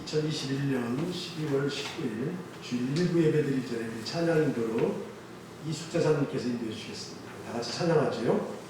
2021년 12월 19일 주일 일부 예배 드리기 전에 우리 찬양 인도로 이숙자사님께서 인도해 주시겠습니다. 다 같이 찬양하죠.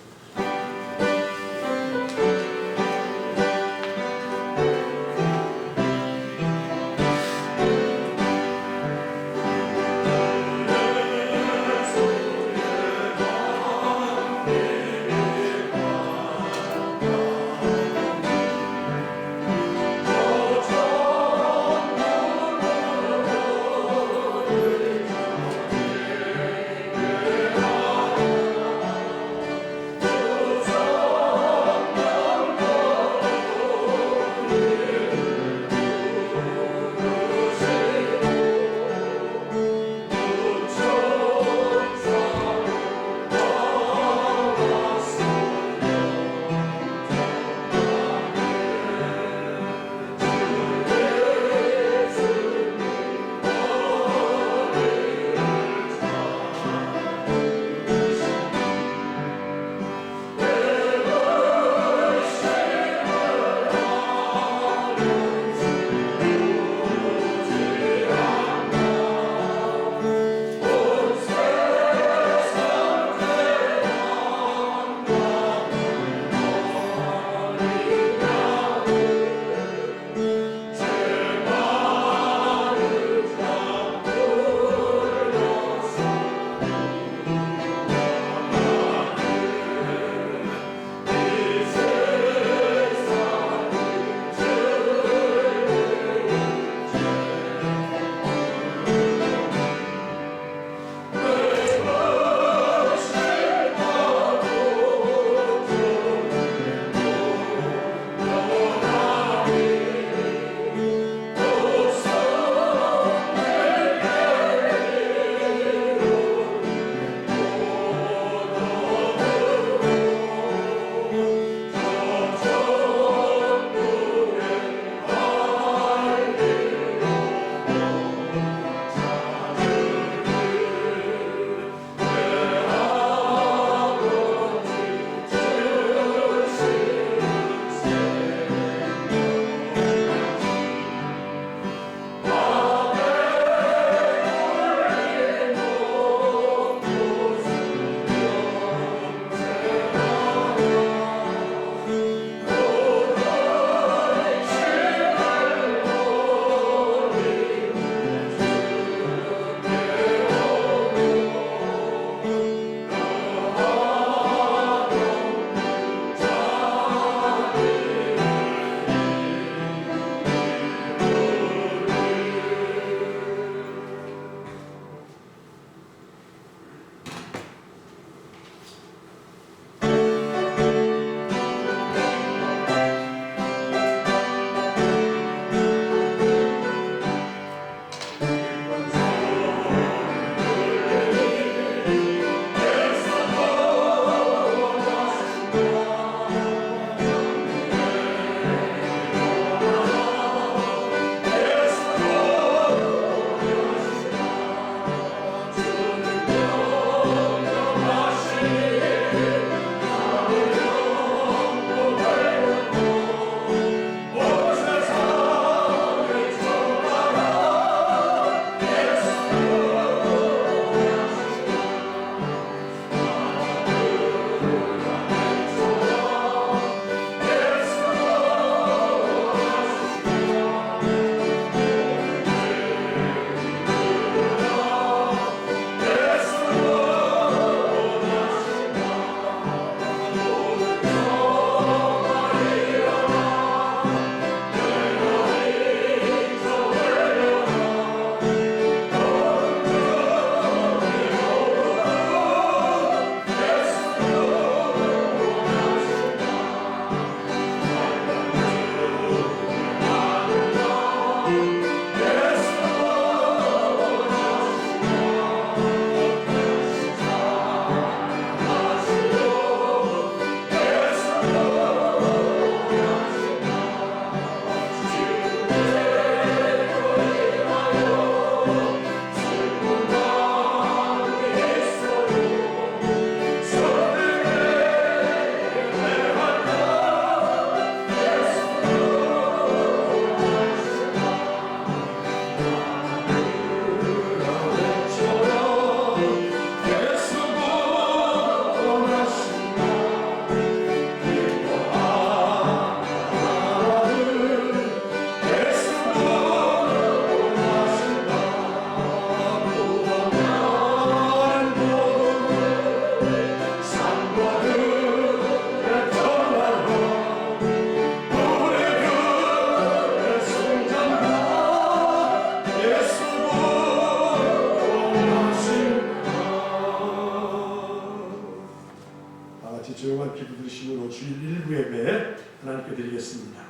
드리겠습니다.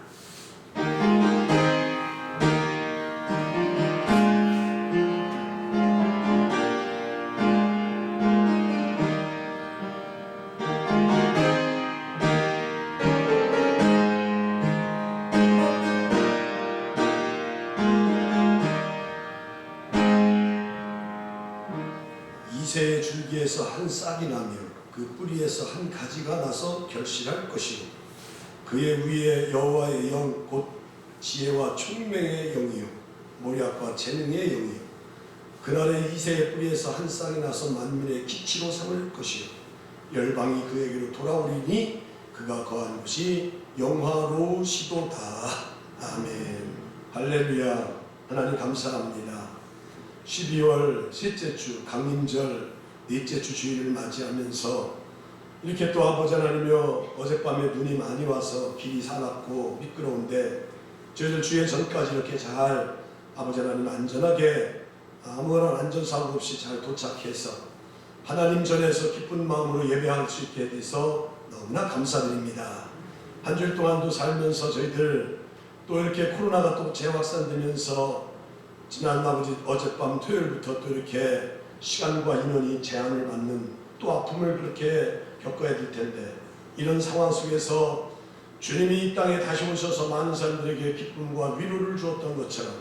이새의 줄기에서 한 싹이 나며 그 뿌리에서 한 가지가 나서 결실할 것이요 그의 위에 여호와의 영 곧 지혜와 총명의 영이요 모략과 재능의 영이요 그날에 이새의 뿌리에서 한 싹이 나서 만민의 기치로 삼을 것이요 열방이 그에게로 돌아오리니 그가 거한 곳이 영화로우시도다. 아멘. 할렐루야. 하나님 감사합니다. 12월 셋째 주 강림절 넷째 주 주일을 맞이하면서 이렇게 또 아버지 하나님이여 어젯밤에 눈이 많이 와서 길이 사납고 미끄러운데 저희들 주일 전까지 이렇게 잘 아버지 하나님 안전하게 아무런 안전사고 없이 잘 도착해서 하나님 전에서 기쁜 마음으로 예배할 수 있게 돼서 너무나 감사드립니다. 한 주일 동안도 살면서 저희들 또 이렇게 코로나가 또 재확산되면서 지난 아버지 어젯밤 토요일부터 또 이렇게 시간과 인원이 제한을 받는 또 아픔을 그렇게 겪어야 될 텐데 이런 상황 속에서 주님이 이 땅에 다시 오셔서 많은 사람들에게 기쁨과 위로를 주었던 것처럼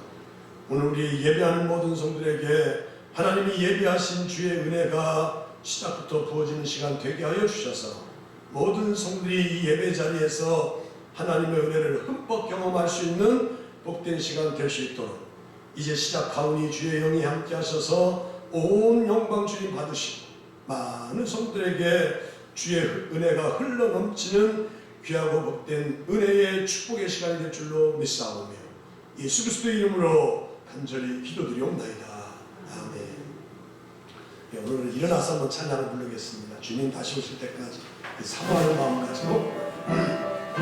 오늘 우리 예배하는 모든 성들에게 하나님이 예비하신 주의 은혜가 시작부터 부어지는 시간 되게 하여 주셔서 모든 성들이 이 예배 자리에서 하나님의 은혜를 흠뻑 경험할 수 있는 복된 시간 될 수 있도록 이제 시작하오니 주의 영이 함께 하셔서 온 영광 주님 받으시고 많은 성들에게 주의 은혜가 흘러넘치는 귀하고 복된 은혜의 축복의 시간이 될 줄로 믿사오며 예수 그리스도의 이름으로 간절히 기도드리옵나이다. 아멘. 네, 오늘 일어나서 한번 찬양을 부르겠습니다. 주님 다시 오실 때까지 사모하는 마음 가지고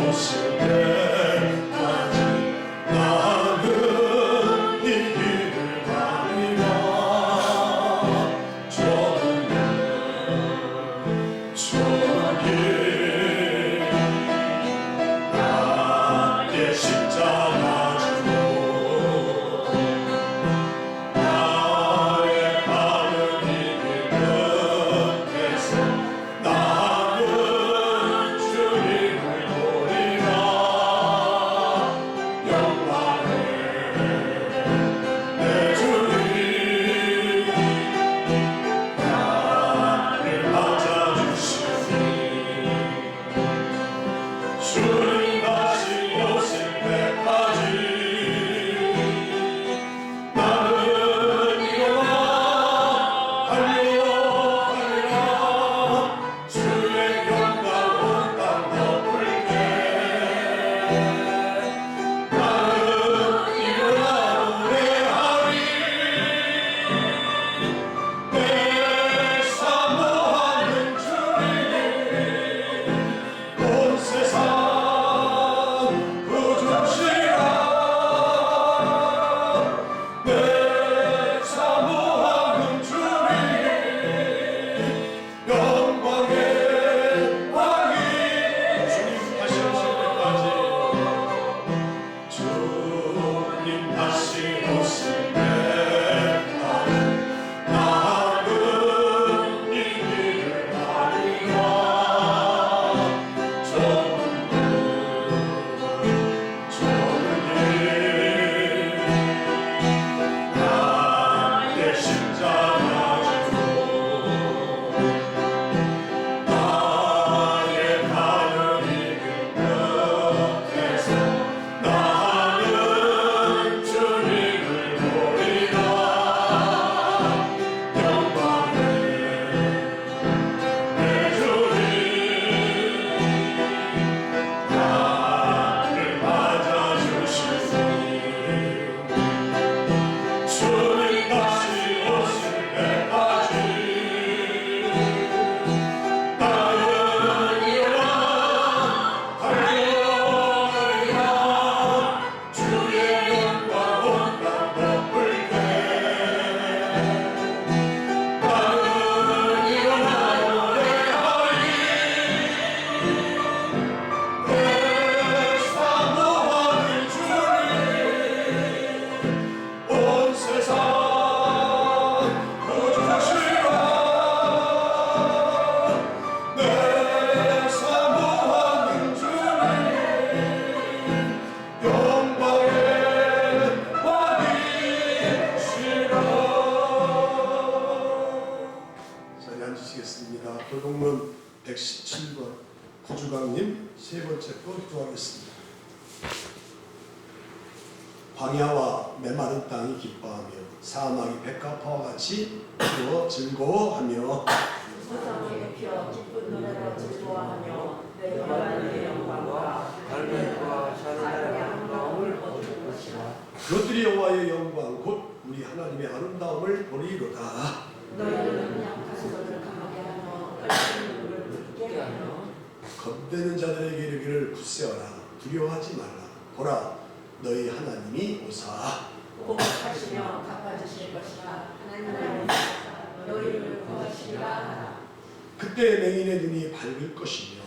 오실 때까지 나는 이 길을 가리라. 좁은 길 나의 십자가 읽도록 기도하겠습니다. 광야와 메마른 땅이 기뻐하며 사막이 백합화와 같이 피어 즐거워하며 세상에 피어 기쁜 노래로 즐거워하며 내 여호와의 영광과 갈매와 샤롯의 영광을 얻을 것이라. 그것들이 여호와의 영광 곧 우리 하나님의 아름다움을 보리로다. 너희는 약한 것을 강하게 하며 끓는 물을 붓게 하며 겁되는 자들에게 이르기를 굳세어라 두려워하지 말라. 보라 너희 하나님이 오사 곧 하시며 갚아주실 것이라. 하나님의 너희를 구하시리라 하라. 그때 맹인의 눈이 밝을 것이며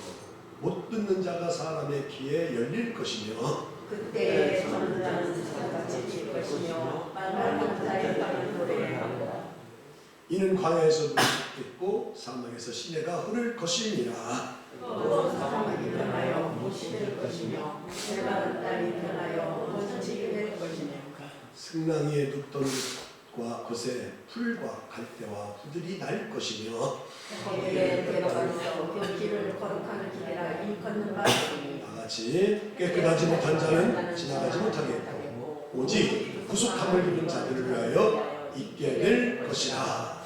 못 듣는 자가 사람의 귀에 열릴 것이며 그때 젊은 자는 사자같이 질 것이며 말하는 자의 땅을 노래하리라. 이는 광야에서 눈이 겠고 사막에서 시내가 흐를 것이니라. 또 사막이 변하여 못이 될 것이며 메마른 땅이 변하여 못지게 될 것이며 승랑이에 눕던 곳과 곳에 풀과 갈대와 부들이 날 것이며 거기에 대로가 있어 그 길을 거룩한 길이라 일컫는 바이니 다같이 깨끗하지 못한 자는 지나가지 못하겠고 오직 구속함을 입은 자들을 위하여 있게 될 것이라.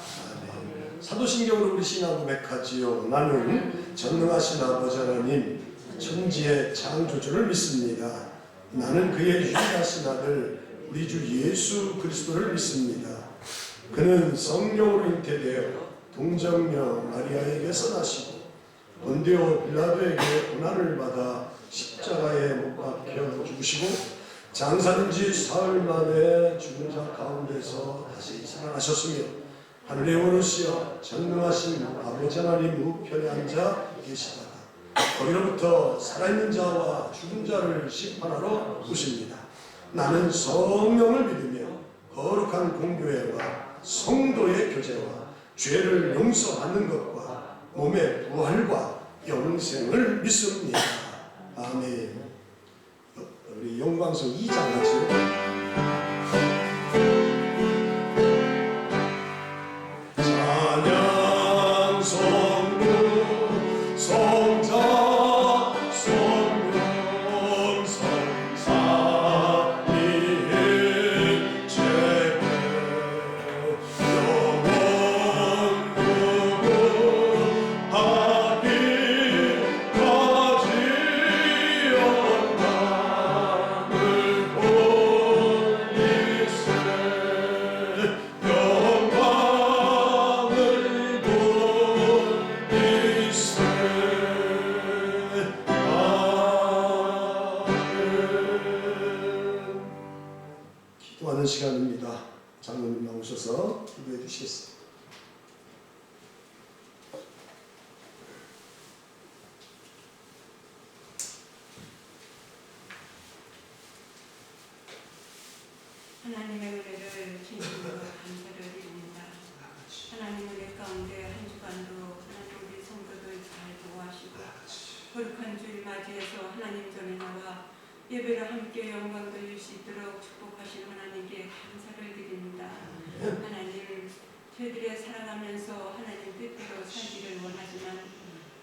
아멘. 사도신경으로 우리 신앙 고백하지요. 나는 전능하신 아버지 하나님 천지의 창조주를 믿습니다. 나는 그의 유일하신 아들 우리 주 예수 그리스도를 믿습니다. 그는 성령으로 잉태되어 동정녀 마리아에게서 나시고 본디오 빌라도에게 고난을 받아 십자가에 못 박혀 죽으시고 장사된 지 사흘 만에 죽은 자 가운데서 다시 살아나셨으며 하늘에 오르시어 전능하신 아버지 하나님 우편에 앉아 계시다가 거기로부터 살아있는 자와 죽은 자를 심판하러 오십니다. 나는 성령을 믿으며 거룩한 공교회와 성도의 교제와 죄를 용서받는 것과 몸의 부활과 영생을 믿습니다. 아멘. 우리 영광성 2장 같이 찬양 성부 성자 성령 성사 이은 제배 영원 구하기까지 영광을 돌리세 영광을 돌리세. 아멘. 기도하는 시간입니다. 장로님 나오셔서 기도해 주시겠습니다. 하나님의 은혜를 진심으로 감사를 드립니다. 하나님 은혜 가운데 한 주간도 하나님 우리 성도들 잘 보호하시고 거룩한 주일 맞이해서 하나님 전에 나와 예배를 함께 영광 돌릴 수 있도록 축복하신 하나님께 감사를 드립니다. 하나님 저희들의 살아가면서 하나님 뜻대로 살기를 원하지만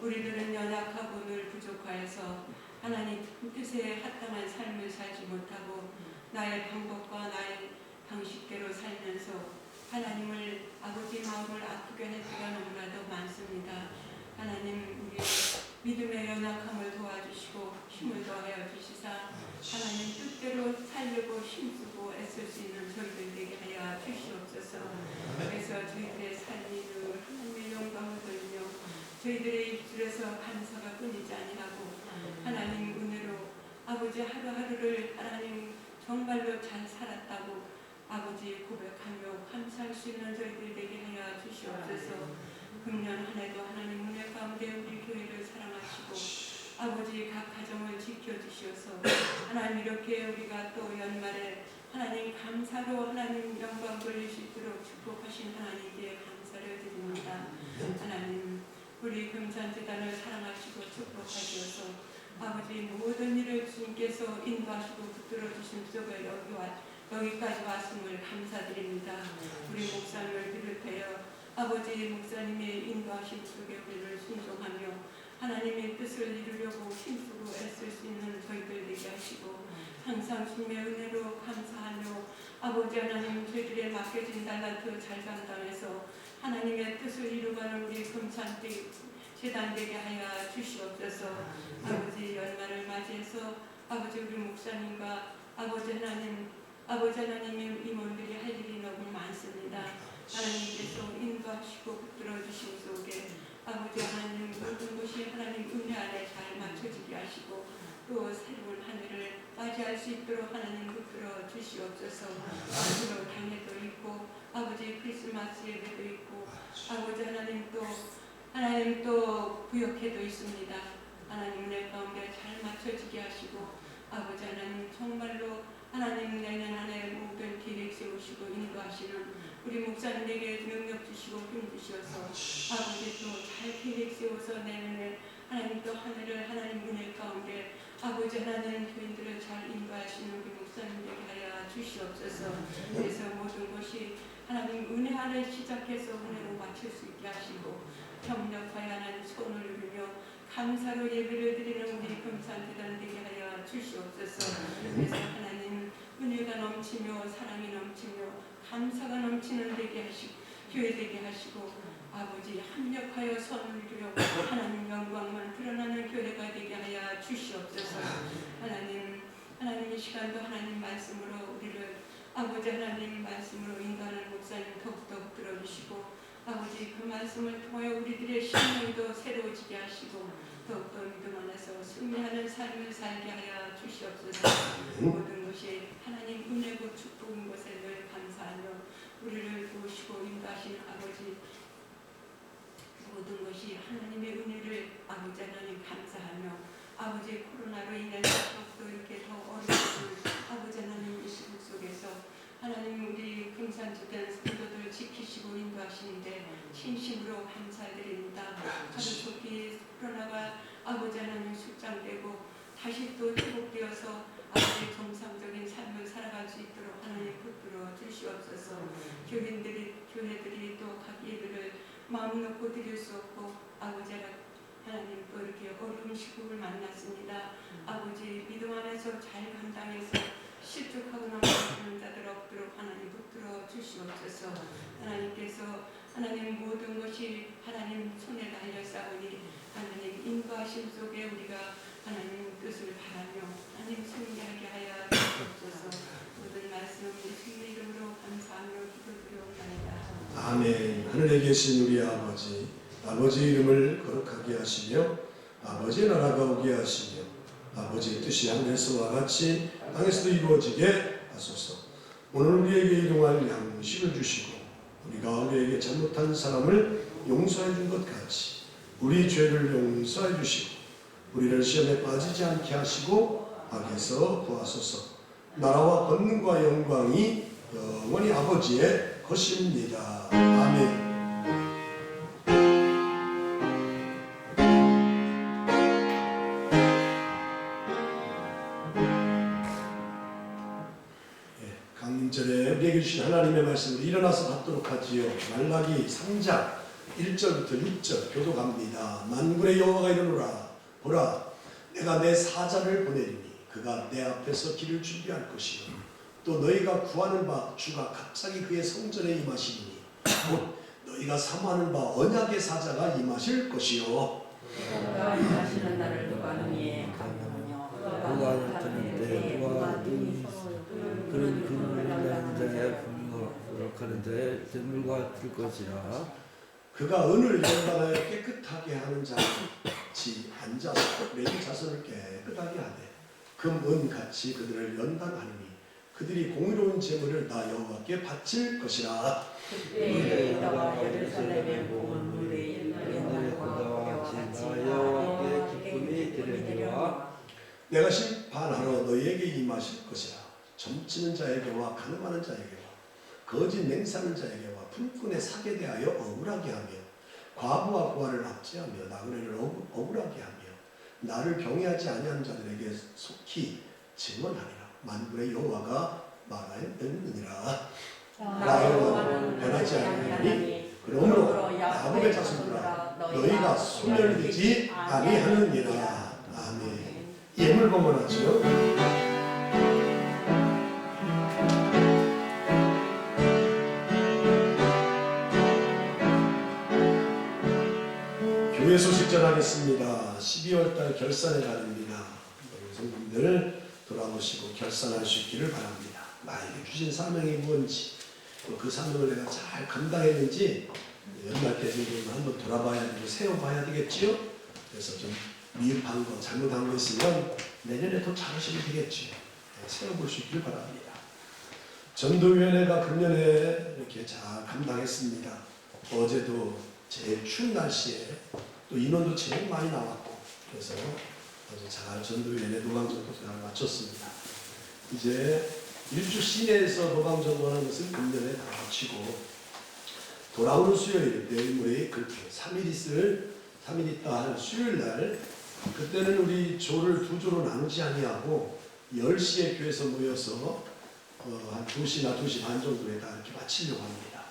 우리들은 연약하고 늘 부족하여서 하나님 뜻에 합당한 삶을 살지 못하고 나의 방법과 나의 방식대로 살면서 하나님을 아버지 마음을 아프게 할 때가 너무나도 많습니다. 하나님 우리 믿음의 연약함을 도와주시고 힘을 더하여 주시사 하나님 뜻대로 살려고 힘쓰고 애쓸 수 있는 저희들 되게 하여 주시옵소서. 그래서 저희들의 삶이 늘 하나님의 영광을 돌리며 저희들의 입술에서 감사가 끊이지 아니하고 하나님 은혜로 아버지 하루하루를 하나님 정말로 잘 살았다고 아버지 고백하며 감사할 수 있는 저희들 되게 하여 주시옵소서. 금년 한 해도 하나님 은혜 가운데 우리 교회를 사랑하시고 아버지 각 가정을 지켜주시어서 하나님 이렇게 우리가 또 연말에 하나님 감사로 하나님 영광 돌릴 수 있도록 축복하신 하나님께 감사를 드립니다. 하나님 우리 금산재단을 사랑하시고 축복하시어서 아버지 모든 일을 주님께서 인도하시고 붙들어 주심 속에 여기까지 왔음을 감사드립니다. 우리 목사님을 비롯하여 아버지 목사님의 인도하심 속에 우리를 순종하며 하나님의 뜻을 이루려고 힘쓰고 애쓸 수 있는 저희들 되게 하시고 항상 주님의 은혜로 감사하며 아버지 하나님 저희들의 맡겨진 달란트 잘 감당해서 하나님의 뜻을 이루가는 우리 금산대 재단 되게 하여 주시옵소서. 아버지 연말을 맞이해서 아버지 우리 목사님과 아버지 하나님의 임원들이 할 일이 너무 많습니다. 하나님께서 인도하시고 붙들어 주신 속에 아버지 하나님 모든 것이 하나님 은혜 안에 잘 맞춰지게 하시고 또 새로운 한 해를 맞이할 수 있도록 하나님 붙들어 주시옵소서. 앞으로 당회도 있고 아버지 크리스마스 예배도 있고 아버지 하나님 또 부역회도 있습니다. 하나님 은혜 가운데 잘 맞춰지게 하시고 아버지 하나님 정말로 하나님 내년 한 해 모든 계획 세우시고 인도하시는 우리 목사님에게 능력 주시고 힘 주셔서 아버지 또 잘 계획 세워서 내년에 하나님 또 한 해를 하나님 은혜 가운데 아버지 하나님 교인들을 잘 인도하시는 우리 목사님에게 하여 주시옵소서. 그래서 모든 것이 하나님 은혜 안에 시작해서 은혜로 마칠 수 있게 하시고 협력하여 하나님 손을 누리며 감사로 예배를 드리는 우리 금산재단 되게 하여 주시옵소서. 그래서 하나님 은혜가 넘치며 사랑이 넘치며 감사가 넘치는 되게 하시고 교회 되게 하시고 아버지 합력하여 선을 이루려고 하나님 영광만 드러나는 교회가 되게 하여 주시옵소서. 하나님의 시간도 하나님 말씀으로 우리를 아버지 하나님 말씀으로 인도하는 목사님 더욱더 들어주시고 아버지 그 말씀을 통하여 우리들의 심령도 새로워지게 하시고 더욱더 믿음 안에서 승리하는 삶을 살게 하여 주시옵소서. 모든 것이 하나님 은혜고 축복인 것에 늘 감사하며 우리를 도우시고 인도하신 아버지 모든 것이 하나님의 은혜를 아버지 하나님 감사하며 아버지 코로나로 인해서 더욱더 이렇게 더 어려운 아버지 하나님 이 시국 속에서 하나님 우리 금산재단 성도들 지키시고 인도하시는데 진심으로 감사드립니다. 가족속히 코로나가 아버지 하나님 숙장되고 다시 또 회복되어서 아버지 정상적인 삶을 살아갈 수 있도록 하나님 붙들어 주시옵소서. 교회들이 또 각 예배를 마음 놓고 드릴 수 없고 아버지 하나님 또 이렇게 어려운 시국을 만났습니다. 아버지 믿음 안에서 잘 감당해서 실족하고 넘어지는 자들 없도록 하나님 붙들어 주시옵소서. 하나님께서 하나님 모든 것이 하나님 손에 달려싸우니 하나님 인도하심 속에 우리가 하나님 뜻을 바라며 하나님 승리하게 하여 주옵소서. 모든 말씀 예수님의 이름으로 감사하며 기도드리옵나이다. 아멘. 하늘에 계신 우리 아버지, 아버지의 이름을 거룩하게 하시며 아버지의 나라가 오게 하시며 아버지의 뜻이 하늘에서와 같이 땅에서도 이루어지게 하소서. 오늘 우리에게 일용할 양식을 주시고 우리가 우리에게 잘못한 사람을 용서해 준 것 같이 우리 죄를 용서해 주시고 우리를 시험에 빠지지 않게 하시고 악에서 구하소서. 나라와 권능과 영광이 영원히 아버지의 것입니다. 아멘. 강림절에 우리에게 주신 하나님의 말씀을 일어나서 받도록 하지요. 말라기 3장 1절부터 6절 교독합니다. 만군의 여호와가 이르노라. 보라, 내가 내 사자를 보내리니 그가 내 앞에서 길을 준비할 것이요 또 너희가 구하는 바 주가 갑자기 그의 성전에 임하시니 곧 너희가 사모하는 바 언약의 사자가 임하실 것이요 그가 임하시는 날을 누가 능히 감당하며 그가 나타내는데 누가 능히 그는 그물을 가는 자의 분노하는 자의 재물과 들 것이라. 그가 은을 연단하여 깨끗하게 하는 자같이 앉아서 레위 자손을 깨끗하게 하되 금, 은 같이 그들을 연단하리니 그들이 공의로운 재물을 나 여호와께 바칠 것이라. 그때에 유다와 예루살렘의 모은 무리의 옛날과 같이 나 여호와께 기쁨이 되려니와 내가 심판하러 너희에게 임하실 것이라. 점치는 자에게와 가늠하는 자에게와 거짓 맹세하는 자에게와 불끈에 사게 대하여 억울하게 하며 과부와 고아를 압제하며 나그네를 억울하게 하며 나를 경외하지 아니하는 자들에게 속히 증언하리라. 만군의 여호와가 말하였느니라. 나 여호와는 변하지 아니하니 그러므로 야곱의 자손들아 너희가 소멸되지 아니하느니라. 아멘. 예물 봉헌하죠. 교회 소식 전하겠습니다. 12월달 결산의 날입니다. 우리 성도님들 돌아보시고 결산할 수 있기를 바랍니다. 나에게 주신 사명이 무엇인지, 또 그 사명을 내가 잘 감당했는지 연말 대선을 한번 돌아봐야 되고 세워봐야 되겠지요. 그래서 좀 미흡한 거, 잘못한 거 있으면 내년에 더 잘하시면 되겠지요. 세워볼 수 있기를 바랍니다. 전도위원회가 금년에 이렇게 잘 감당했습니다. 어제도 제일 추운 날씨에 또 인원도 제일 많이 나왔고, 그래서 어제 잘 전도위원회 노방전도 잘 마쳤습니다. 이제 일주 시내에서 노방전도하는 것은 금년에 다 마치고 돌아오는 수요일, 내일 모레 그렇게 3일 있다 할 수요일 날, 그때는 우리 조를 두 조로 나누지 아니하고 10시에 교회에서 모여서 한 2시나 2시 반 정도에 다 이렇게 마치려고 합니다.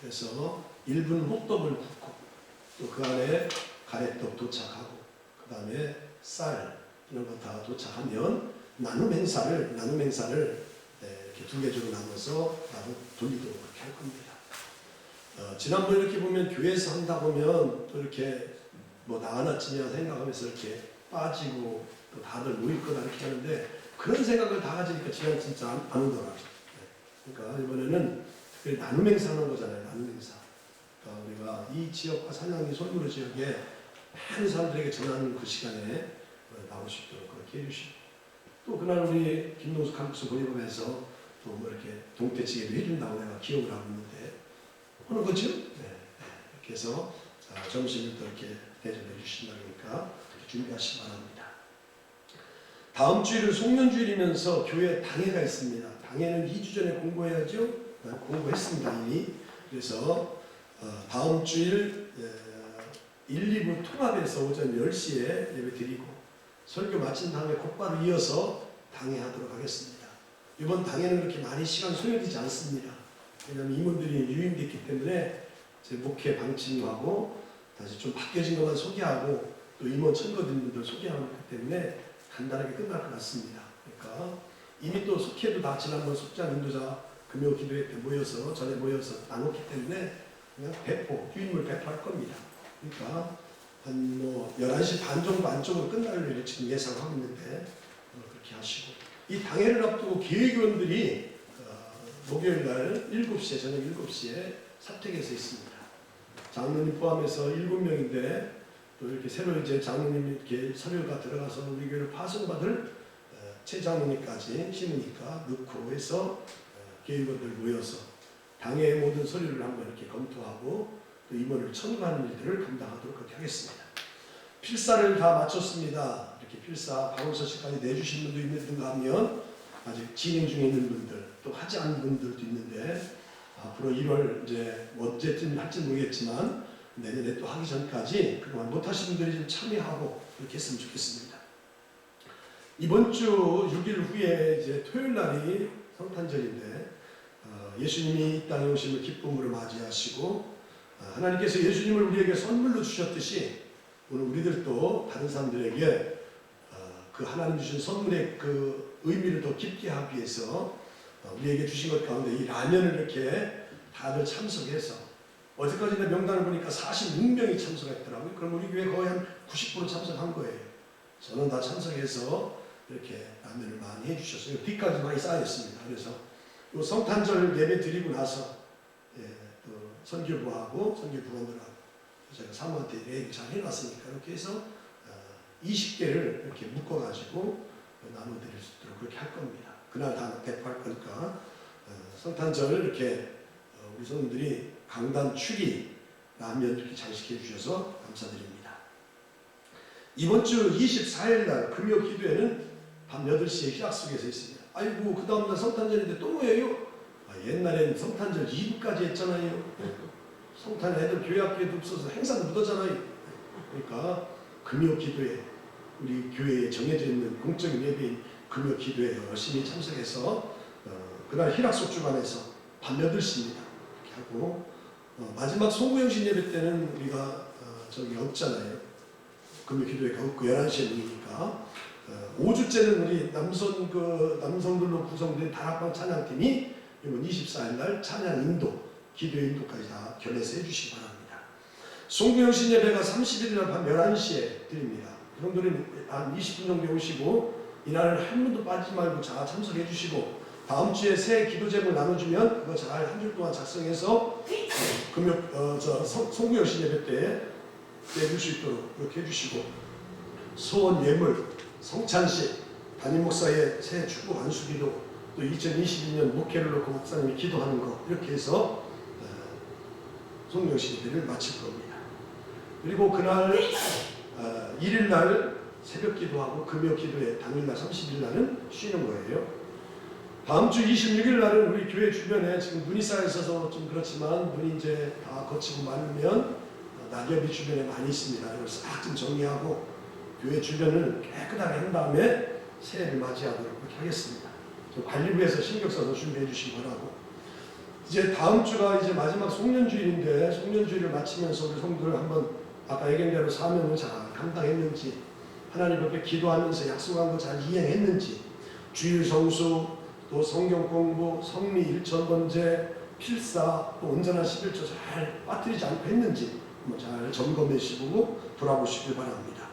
그래서 1분 호떡을 굽고 또 그 안에 가래떡 도착하고 그 다음에 쌀 이런 거 다 도착하면 나눔 행사를 이렇게 두 개조로 나눠서 돌리도록 그렇게 할 겁니다. 지난번 이렇게 보면 교회에서 한다 보면 또 이렇게 뭐 나 하나쯤이야 생각하면서 이렇게 빠지고 또 다들 모일 거다 이렇게 하는데 그런 생각을 다 가지니까 지난 진짜 안 오더라고요. 그러니까 이번에는 특별히 나눔 행사하는 거잖아요. 나눔 행사. 그러니까 우리가 이 지역과 산양이 솔무르 지역에 많은 사람들에게 전하는 그 시간에 나올 수 있도록 그렇게 해주시고, 또 그날 우리 김동숙 칼국수 본의법에서 또 뭐 이렇게 동태찌개도 해준다고 내가 기억을 하고 있는데 하는 거죠? 네. 이렇게 해서 점심을 또 이렇게 대접해 주신다 그러니까 그렇게 준비하시기 바랍니다. 다음 주일은 송년주일이면서 교회 당회가 있습니다. 당회는 2주 전에 공고해야죠. 공고했습니다 이미. 그래서 다음 주일 1, 2부 통합해서 오전 10시에 예배 드리고 설교 마친 다음에 곧바로 이어서 당회하도록 하겠습니다. 이번 당회는 그렇게 많이 시간 소요되지 않습니다. 왜냐하면 임원들이 유임됐기 때문에 제 목회 방침하고 다시 좀 바뀌어진 것만 소개하고 또 임원 천거된 분들 소개하고 있기 때문에 간단하게 끝날 것 같습니다. 그러니까 이미 또 속회도 다 지난번 속장 인도자 금요 기도회 때 모여서 전에 모여서 나눴기 때문에 그냥 유인물 배포할 겁니다. 그러니까 한 뭐 11시 반 정도 안쪽으로 끝날 일을 지금 예상하고 있는데 그렇게 하시고, 이 당회를 앞두고 기획위원들이 목요일 날 7시에 저녁 7시에 사택에서 있습니다. 장로님 포함해서 7명인데 또 이렇게 새로 이제 장로님 이렇게 서류가 들어가서 우리 교회를 파송받을 최장로님까지 신우니까 넣고 해서 기획위원들 모여서 당회의 모든 서류를 한번 이렇게 검토하고 또 임원을 청구하는 일들을 감당하도록 그렇게 하겠습니다. 필사를 다 마쳤습니다. 이렇게 필사 방울서식까지 내주신 분도 있는가 하면 아직 진행 중에 있는 분들, 또 하지 않은 분들도 있는데 앞으로 1월 이제 언제쯤 할지 모르겠지만 내년에 또 하기 전까지 그동안 못하신 분들이 좀 참여하고 그렇게 했으면 좋겠습니다. 이번 주 6일 후에 이제 토요일 날이 성탄절인데 예수님이 이 땅에 오심을 기쁨으로 맞이하시고 하나님께서 예수님을 우리에게 선물로 주셨듯이 오늘 우리들도 다른 사람들에게 그 하나님 주신 선물의 그 의미를 더 깊게 하기 위해서 우리에게 주신 것 가운데 이 라면을 이렇게 다들 참석해서 어제까지 내 명단을 보니까 46명이 참석했더라고요. 그럼 우리 교회 거의 한 90% 참석한 거예요. 저는 다 참석해서 이렇게 라면을 많이 해주셨어요. 뒤까지 많이 쌓였습니다. 그래서 요 성탄절 예배 드리고 나서 또 선교부하고 선교부원들하고 제가 사모한테 얘기 잘 해놨으니까 이렇게 해서 20개를 이렇게 묶어가지고 나눠드릴 수 있도록 그렇게 할 겁니다. 그날 다 배포할 거니까 성탄절 이렇게 우리 성도들이 강단 추리 라면 이렇게 장식해 주셔서 감사드립니다. 이번 주 24일 날 금요 기도회는 밤 8시에 희락속에서 있습니다. 아이고 그 다음날 성탄절인데 또 뭐예요? 옛날엔 성탄절 2부까지 했잖아요. 성탄 애들 교회 학교에도 없어서 행사도 묻었잖아요. 그러니까 금요 기도회 우리 교회에 정해져 있는 공적인 예배인 금요 기도회에 열심히 참석해서 그날 희락속 주관에서 밤 8시입니다. 이렇게 하고 마지막 송구영신 예배 때는 우리가 저기 없잖아요. 금요 기도회가 없고 11시에 모이니까 5주째는 우리 남성들로 구성된 다락방 찬양팀이 이번 24일 날 찬양 인도, 기도 인도까지 다 견해서 해주시기 바랍니다. 송구영신 예배가 31일 날 밤 11시에 드립니다. 여러분들은 한 20분 정도 오시고 이날을 한 분도 빠지지 말고 잘 참석해 주시고 다음 주에 새 기도 제목 나눠주면 그거 잘 한 줄 동안 작성해서 송구영신 예배 때 내줄 수 있도록 그렇게 해주시고 소원 예물, 성찬식, 담임 목사의 새 축복 안수기도 또 2022년 목회를 놓고 목사님이 기도하는 거 이렇게 해서 송구영신 예배를 마칠 겁니다. 그리고 그날 1일 날 새벽 기도하고 금요 기도회 당일날 30일 날은 쉬는 거예요. 다음 주 26일 날은 우리 교회 주변에 지금 눈이 쌓여 있어서 좀 그렇지만 눈이 이제 다 거치고 말으면 낙엽이 주변에 많이 있습니다. 이걸 싹 좀 정리하고 교회 주변을 깨끗하게 한 다음에 새해를 맞이하도록 그렇게 하겠습니다. 관리부에서 신경 써서 준비해 주시기 바라고. 이제 다음 주가 이제 마지막 송년주일인데 송년주일을 마치면서 우리 성도들 한번 아까 얘기한 대로 사명을 잘 감당했는지 하나님 앞에 기도하면서 약속한 거 잘 이행했는지 주일 성수 또 성경 공부 성리 일천번제 필사 또 온전한 11조 잘 빠뜨리지 않고 했는지 잘 점검해시고 돌아보시길 바랍니다.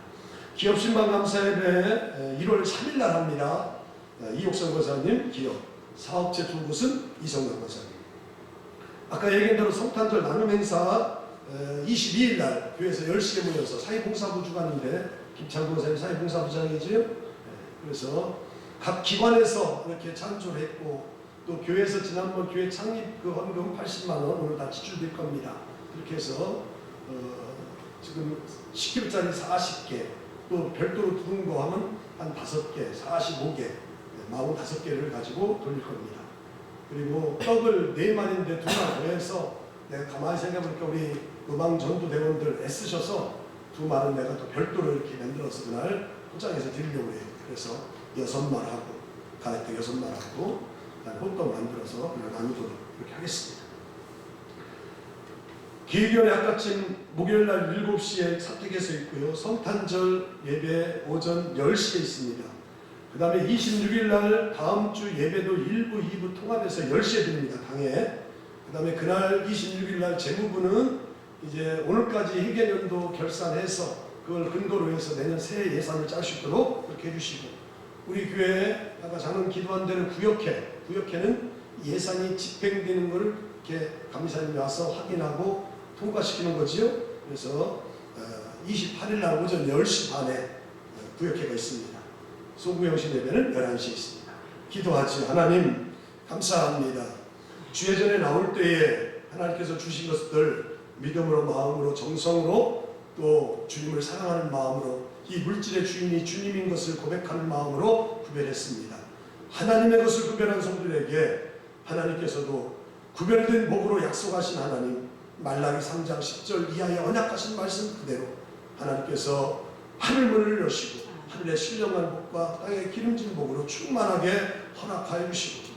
기업신방 감사예배 1월 3일 날 합니다. 이옥성 권사님 기업 사업체 두 곳은 이성남 권사님. 아까 얘기한 대로 성탄절 나눔 행사 22일 날 교회에서 10시에 모여서 사회봉사부 주간인데 김창구 권사님 사회봉사부장이지요. 그래서 각 기관에서 이렇게 찬조를 했고 또 교회에서 지난번 교회 창립 그 헌금 80만 원 오늘 다 지출될 겁니다. 그렇게 해서 지금 10kg짜리 40개 또 별도로 두른 거 하면 한 5개, 45개, 45개를 가지고 돌릴 겁니다. 그리고 떡을 4마리인데 2마 더해서 내가 가만히 생각해보니까 우리 음악전도대원들 애쓰셔서 2마리는 내가 또 별도로 이렇게 만들어서 그날 포장해서 드리려고 해요. 그래서 6마리하고 가래떡 6마리하고 호떡 만들어서 그날 나누도록 이렇게 하겠습니다. 기획위원회 아까쯤 목요일날 7시에 사택에서 있고요. 성탄절 예배 오전 10시에 있습니다. 그 다음에 26일날 다음 주 예배도 1부, 2부 통합해서 10시에 드립니다. 당에. 그 다음에 그날 26일날 재무부는 이제 오늘까지 회계연도 결산해서 그걸 근거로 해서 내년 새해 예산을 짤 수 있도록 그렇게 해주시고 우리 교회에 아까 장로님 기도한 대로 구역회는 예산이 집행되는 것을 이렇게 감사님이 와서 확인하고 통과시키는 거지요. 그래서 28일 날 오전 10시 반에 구역회가 있습니다. 송구영신 예배는 11시에 있습니다. 기도하지. 하나님 감사합니다. 주예전에 나올 때에 하나님께서 주신 것들 믿음으로 마음으로 정성으로 또 주님을 사랑하는 마음으로 이 물질의 주인이 주님인 것을 고백하는 마음으로 구별했습니다. 하나님의 것을 구별한 성도들에게 하나님께서도 구별된 복으로 약속하신 하나님 말라기 3장 10절 이하에 언약하신 말씀 그대로 하나님께서 하늘문을 여시고 하늘의 신령한 복과 땅의 기름진 복으로 충만하게 허락하여 주시고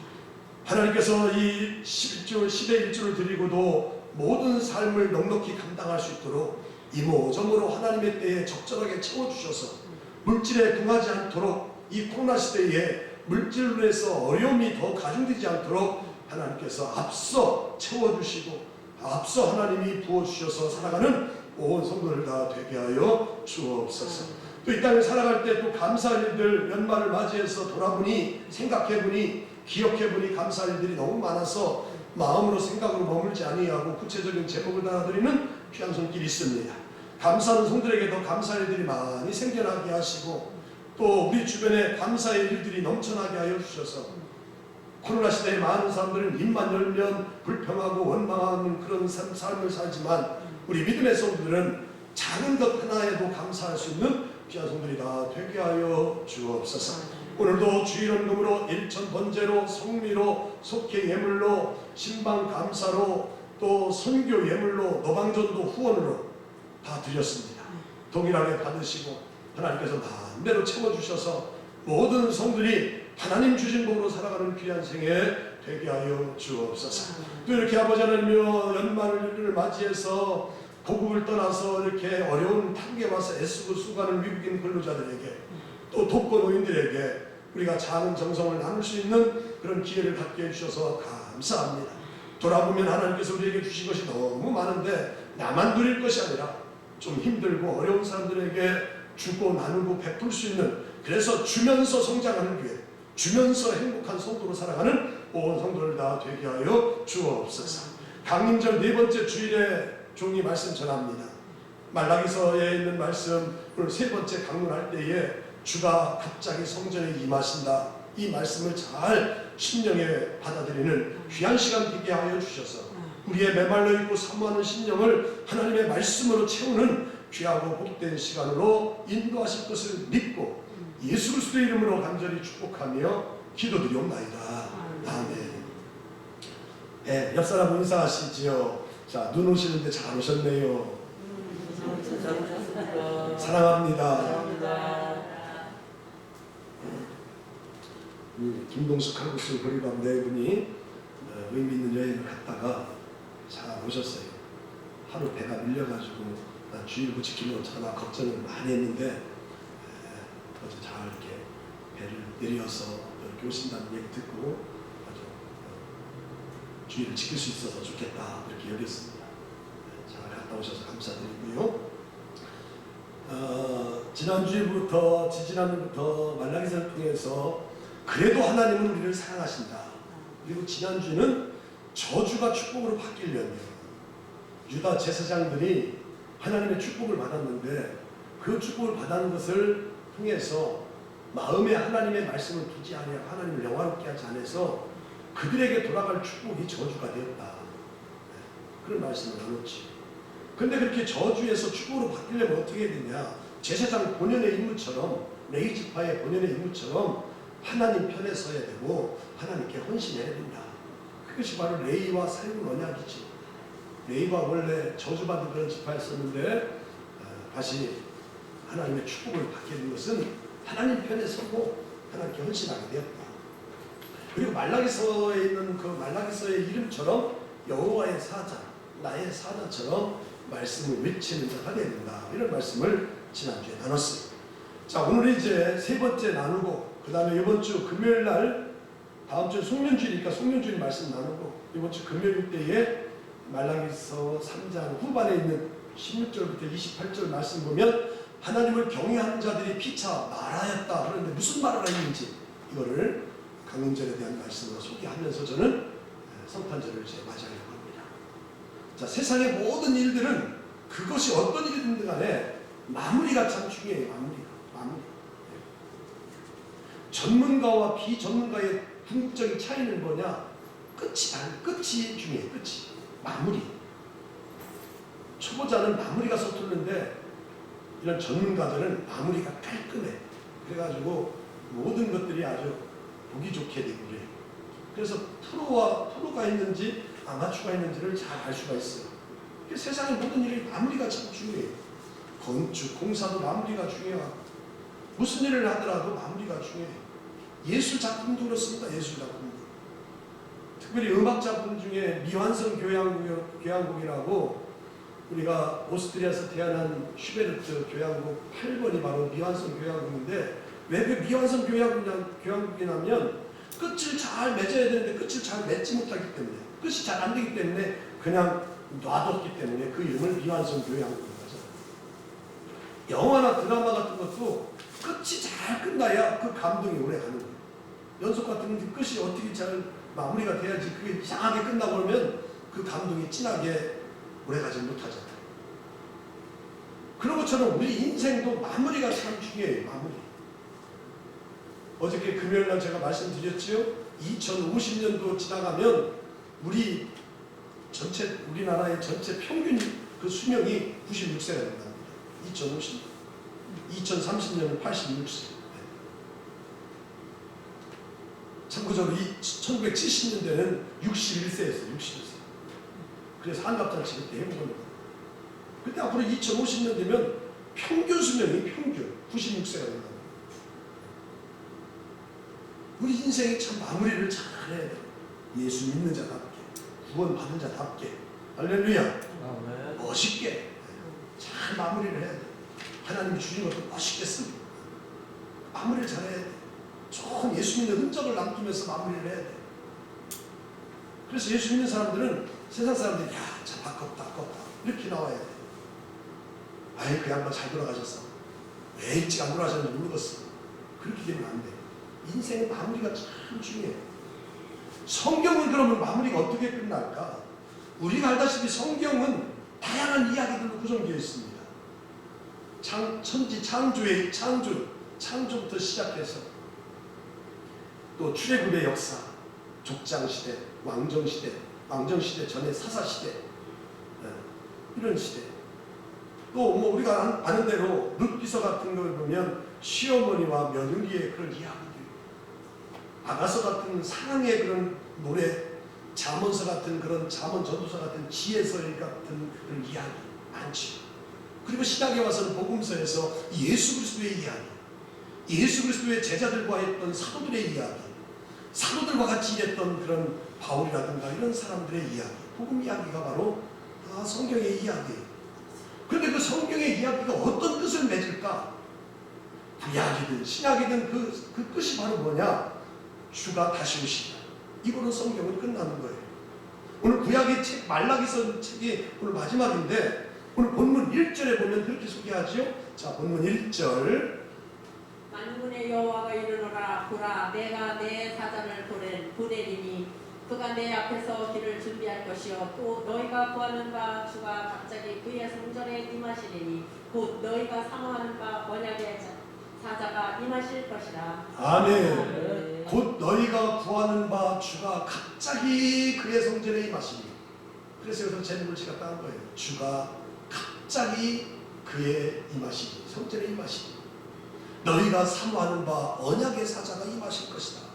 하나님께서 이 11조 10의 1조를 드리고도 모든 삶을 넉넉히 감당할 수 있도록 이모저모로 하나님의 때에 적절하게 채워주셔서 물질에 궁하지 않도록 이 코로나 시대에 물질로 해서 어려움이 더 가중되지 않도록 하나님께서 앞서 채워주시고 앞서 하나님이 부어주셔서 살아가는 온 성도들 다 되게 하여 주옵소서. 또 이 땅에 살아갈 때 또 감사할 일들 연말을 맞이해서 돌아보니 생각해보니 기억해보니 감사할 일들이 너무 많아서 마음으로 생각으로 머물지 아니하고 구체적인 제목을 달아드리는 귀한 손길이 있습니다. 감사하는 성들에게 더 감사할 일들이 많이 생겨나게 하시고 또 우리 주변에 감사의 일들이 넘쳐나게 하여 주셔서 코로나 시대에 많은 사람들은 입만 열면 불평하고 원망하는 그런 삶을 살지만 우리 믿음의 성들은 작은 것 하나에도 감사할 수 있는 귀한 성들이 다 되게 하여 주옵소서. 오늘도 주일헌금으로 일천번제로 성리로 속회 예물로 신방 감사로 또 선교 예물로 노방전도 후원으로 다 드렸습니다. 동일하게 받으시고 하나님께서 마음대로 채워주셔서 모든 성들이 하나님 주신 복으로 살아가는 귀한 생애 되게 하여 주옵소서. 또 이렇게 아버지 하나님이여 연말을 맞이해서 고국을 떠나서 이렇게 어려운 타국에 와서 애쓰고 수고하는 외국인 근로자들에게 또 독거노인들에게 우리가 작은 정성을 나눌 수 있는 그런 기회를 갖게 해주셔서 감사합니다. 돌아보면 하나님께서 우리에게 주신 것이 너무 많은데 나만 누릴 것이 아니라 좀 힘들고 어려운 사람들에게 주고 나누고 베풀 수 있는, 그래서 주면서 성장하는 교회, 주면서 행복한 성도로 살아가는 온 성도를 다 되게 하여 주옵소서. 강림절 4번째 주일에 종이 말씀 전합니다. 말라기서에 있는 말씀, 오늘 3번째 강론할 때에 주가 갑자기 성전에 임하신다, 이 말씀을 잘 심령에 받아들이는 귀한 시간 되게 하여 주셔서 우리의 메말라 있고 사모하는 심령을 하나님의 말씀으로 채우는 귀하고 복된 시간으로 인도하실 것을 믿고 예수 그리스도의 이름으로 간절히 축복하며 기도드리옵나이다. 아멘. 네, 옆사람 인사하시지요. 자, 눈 오시는데 잘 오셨네요. 사랑합니다. 김동숙 한국수 거리감 네 분이 의미 있는 여행을 갔다가 잘 오셨어요. 하루 배가 밀려가지고 주일부 지키려고 전화 걱정을 많이 했는데 어제 잘 이렇게 배를 내려서 이렇게 오신다는 얘기 듣고 아주 주일을 지킬 수 있어서 좋겠다 이렇게 여겼습니다. 잘 갔다 오셔서 감사드리고요. 지난주부터 지지난주부터 말라기서를 통해서 그래도 하나님은 우리를 사랑하신다. 그리고 지난주는 저주가 축복으로 바뀌려면 유다 제사장들이 하나님의 축복을 받았는데 그 축복을 받은 것을 통해서 마음에 하나님의 말씀을 두지 아니하고 하나님을 영화롭게 하지 않아서 그들에게 돌아갈 축복이 저주가 되었다. 그런 말씀을 나눴지. 근데 그렇게 저주에서 축복으로 바뀌려면 어떻게 해야 되냐? 제사장 본연의 임무처럼, 레위 지파의 본연의 임무처럼 하나님 편에 서야 되고 하나님께 헌신해야 된다. 그것이 바로 레위와 살군 언약이지. 레위가 원래 저주받은 그런 지파였었는데 다시 하나님의 축복을 받게 된 것은 하나님 편에 서고 하나님께 헌신하게 되었다. 그리고 말라기서에 있는 그 말라기서의 이름처럼 여호와의 사자, 나의 사자처럼 말씀을 외치는 자가 되야 된다. 이런 말씀을 지난주에 나눴어요. 자, 오늘 이제 3번째 나누고 그 다음에 이번 주 금요일 날, 다음 주 송년주일이니까 송년주일 말씀 나누고 이번 주 금요일 때에 말라기서 3장 후반에 있는 16절부터 28절 말씀 보면 하나님을 경외하는 자들이 피차 말하였다. 그런데 무슨 말을 했는지 이거를 강림절에 대한 말씀으로 소개하면서 저는 성탄절을 이제 맞이하려고 합니다. 자, 세상의 모든 일들은 그것이 어떤 일이든 간에 마무리가 참 중요해요. 마무리. 전문가와 비전문가의 궁극적인 차이는 뭐냐? 끝이 중요해요. 끝이. 마무리. 초보자는 마무리가 서툴는데 이런 전문가들은 마무리가 깔끔해. 그래가지고 모든 것들이 아주 보기 좋게 되고 그래요. 그래서 프로가 있는지 아마추어가 있는지를 잘 알 수가 있어요. 세상의 모든 일이 마무리가 참 중요해요. 건축, 공사도 마무리가 중요하고 무슨 일을 하더라도 마무리가 중요해요. 예술 작품도 그렇습니다. 예술 작품도. 특별히 음악 작품 중에 미완성 교향곡이라고 우리가 오스트리아에서 태어난 슈베르트 교향곡 8번이 바로 미완성 교향곡인데 왜 그 미완성 교향곡이냐면 끝을 잘 맺어야 되는데 끝을 잘 맺지 못하기 때문에, 끝이 잘 안 되기 때문에 그냥 놔뒀기 때문에 그 이름을 미완성 교향곡인 거죠. 영화나 드라마 같은 것도 끝이 잘 끝나야 그 감동이 오래 가는 거예요. 연속 같은 게 끝이 어떻게 잘 마무리가 돼야지 그게 이상하게 끝나버리면 그 감동이 진하게 오래가지 못하잖아요. 그런 것처럼 우리 인생도 마무리가 참 중요해요. 마무리. 어저께 금요일날 제가 말씀드렸지요. 2050년도 지나가면 우리나라의 전체 평균 그 수명이 96세가 된답니다. 2050년. 2030년은 86세. 참고적으로 1970년대는 61세였어요. 61세. 그래서 한갑잔치 그때 해본 겁니다. 근데 앞으로 2050년 되면 평균 수명이 96세가 된다. 우리 인생이 참 마무리를 잘 해야 돼요. 예수 믿는 자답게, 구원 받은 자답게, 할렐루야. 멋있게 잘 마무리를 해야 돼. 하나님이 주신 것도 멋있게 쓰고 마무리를 잘해야 돼. 좋은 예수 믿는 흔적을 남기면서 마무리를 해야 돼. 그래서 예수 믿는 사람들은 세상 사람들이 참 아깝다 이렇게 나와야 돼. 아이 그 양반 잘 돌아가셨어. 왜 일찍 안 돌아가셨는지 모르겠어. 그렇게 되면 안 돼. 인생의 마무리가 참 중요해. 성경은 그러면 마무리가 어떻게 끝날까? 우리가 알다시피 성경은 다양한 이야기들로 구성되어 있습니다. 천지 창조의 창조부터 시작해서 또 출애굽의 역사, 족장시대, 왕정시대 전에 사사시대, 이런 시대. 또 뭐 우리가 아는 대로 룻기서 같은 걸 보면 시어머니와 며느리의 그런 이야기들, 아가서 같은 사랑의 그런 노래, 잠언서 같은 그런 잠언 전도서 같은 지혜서 같은 그런 이야기 많죠. 그리고 신약에 와서는 복음서에서 예수 그리스도의 이야기, 예수 그리스도의 제자들과 했던 사도들의 이야기, 사도들과 같이 일했던 그런 바울이라든가 이런 사람들의 이야기, 복음 이야기가 바로 다 성경의 이야기예요. 그런데 그 성경의 이야기가 어떤 뜻을 맺을까? 구약이든 신약이든 그 뜻이 바로 뭐냐? 주가 다시 오시다. 이거로 성경은 끝나는 거예요. 오늘 구약의 책 말라기서 책이 오늘 마지막인데 오늘 본문 1절에 보면 그렇게 소개하죠. 자, 본문 1절. 만군의 여호와가 이르노라. 보라, 내가 내 사자를 보내리니 그가 내 앞에서 길을 준비할 것이요 또 너희가 구하는 바 주가 갑자기 그의 성전에 임하시리니 곧 너희가 사모하는 바 언약의 사자가 임하실 것이라. 아멘. 곧 너희가 구하는 바 주가 갑자기 그의 성전에 임하시니. 그래서 여기서 제목을 제가 딴 거예요. 주가 갑자기 그의 임하시니, 성전에 임하시니. 너희가 사모하는 바 언약의 사자가 임하실 것이다.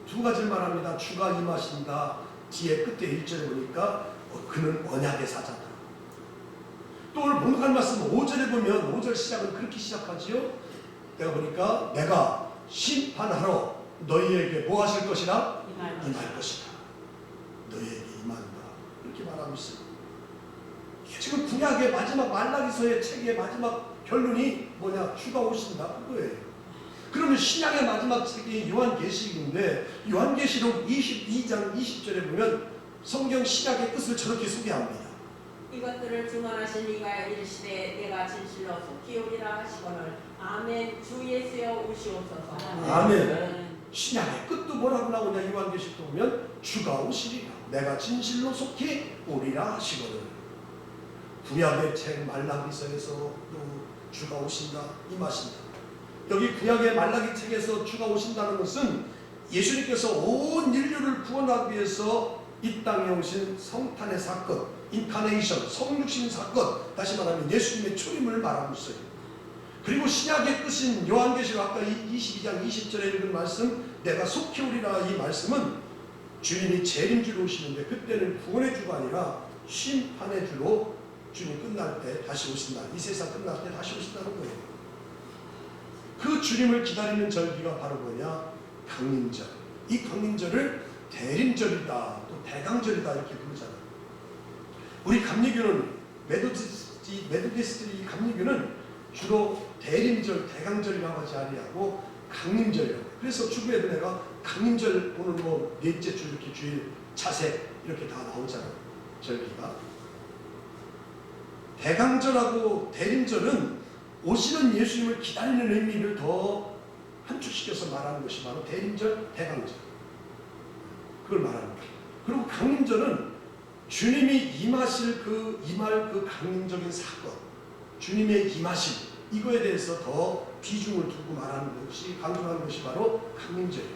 두 가지를 말합니다. 주가 임하신다. 뒤에 끝에 1절에 보니까 그는 언약의 사자다. 또 오늘 본문할 말씀 5절에 보면 5절 시작은 그렇게 시작하지요. 내가 보니까 내가 심판하러 너희에게 뭐 하실 것이라? 임할 것이다. 너희에게 임한다. 이렇게 말하고 있어요. 지금 구약의 마지막 말라기서의 책의 마지막 결론이 뭐냐? 주가 오신다. 그거예요. 그러면 신약의 마지막 책이 요한계시록인데 요한계시록 22장 20절에 보면 성경 신약의 뜻을 저렇게 소개합니다. 이것들을 증언하신 이가 이르시되 내가 진실로 속히 오리라 하시거늘 아멘. 주 예수여 오시옵소서. 아멘. 신약의 끝도 뭐라고 나오냐? 요한계시록도 보면 주가 오시리라. 내가 진실로 속히 오리라 하시거늘. 구약의 책 말라기서에서 또 주가 오신다, 임하신다. 여기 구약의 말라기 책에서 주가 오신다는 것은 예수님께서 온 인류를 구원하기 위해서 이 땅에 오신 성탄의 사건, 인카네이션, 성육신 사건, 다시 말하면 예수님의 초림을 말하고 있어요. 그리고 신약의 뜻인 요한계시록 아까 22장 20절에 읽은 말씀, 내가 속히 오리라, 이 말씀은 주님이 재림주로 오시는데 그때는 구원의 주가 아니라 심판의 주로 주님 끝날 때 다시 오신다. 이 세상 끝날 때 다시 오신다는 거예요. 그 주님을 기다리는 절기가 바로 뭐냐? 강림절. 이 강림절을 대림절이다, 또 대강절이다 이렇게 부르잖아요. 우리 감리교는 메도디스트 이 감리교는 주로 대림절, 대강절이라고 하지 아니하고 강림절이라고. 그래서 주부에도 내가 강림절 오늘 뭐 넷째 주 이렇게 주일 차색 이렇게 다 나오잖아요. 절기가. 대강절하고 대림절은 오시는 예수님을 기다리는 의미를 더 함축시켜서 말하는 것이 바로 대림절, 대강절. 그걸 말하는 거예요. 그리고 강림절은 주님이 임할 그 강림적인 사건, 주님의 임하심, 이거에 대해서 더 비중을 두고 말하는 것이, 강조하는 것이 바로 강림절이에요.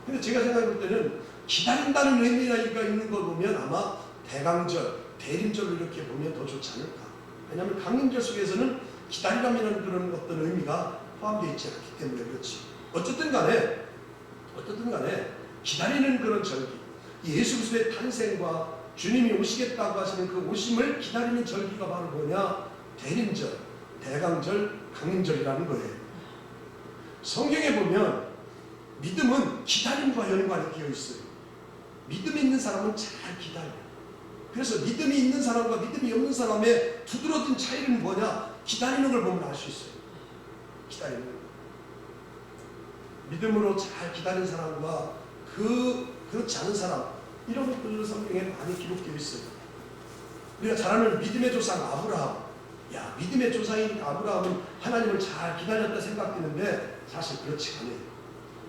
근데 제가 생각해 볼 때는 기다린다는 의미가 있는 걸 보면 아마 대강절, 대림절을 이렇게 보면 더 좋지 않을까. 왜냐하면 강림절 속에서는 기다리라는 그런 어떤 의미가 포함되어 있지 않기 때문에 그렇지. 어쨌든 간에 기다리는 그런 절기, 예수 그리스도의 탄생과 주님이 오시겠다고 하시는 그 오심을 기다리는 절기가 바로 뭐냐? 대림절, 대강절, 강림절이라는 거예요. 성경에 보면 믿음은 기다림과 연관이 되어 있어요. 믿음 있는 사람은 잘 기다려. 그래서 믿음이 있는 사람과 믿음이 없는 사람의 두드러진 차이는 뭐냐? 기다리는 걸 보면 알 수 있어요. 기다리는 걸. 믿음으로 잘 기다리는 사람과 그렇지 않은 사람, 이런 것들도 성경에 많이 기록되어 있어요. 우리가 잘 아는 믿음의 조상 아브라함. 야, 믿음의 조상이니까 아브라함은 하나님을 잘 기다렸다 생각되는데 사실 그렇지 않아요.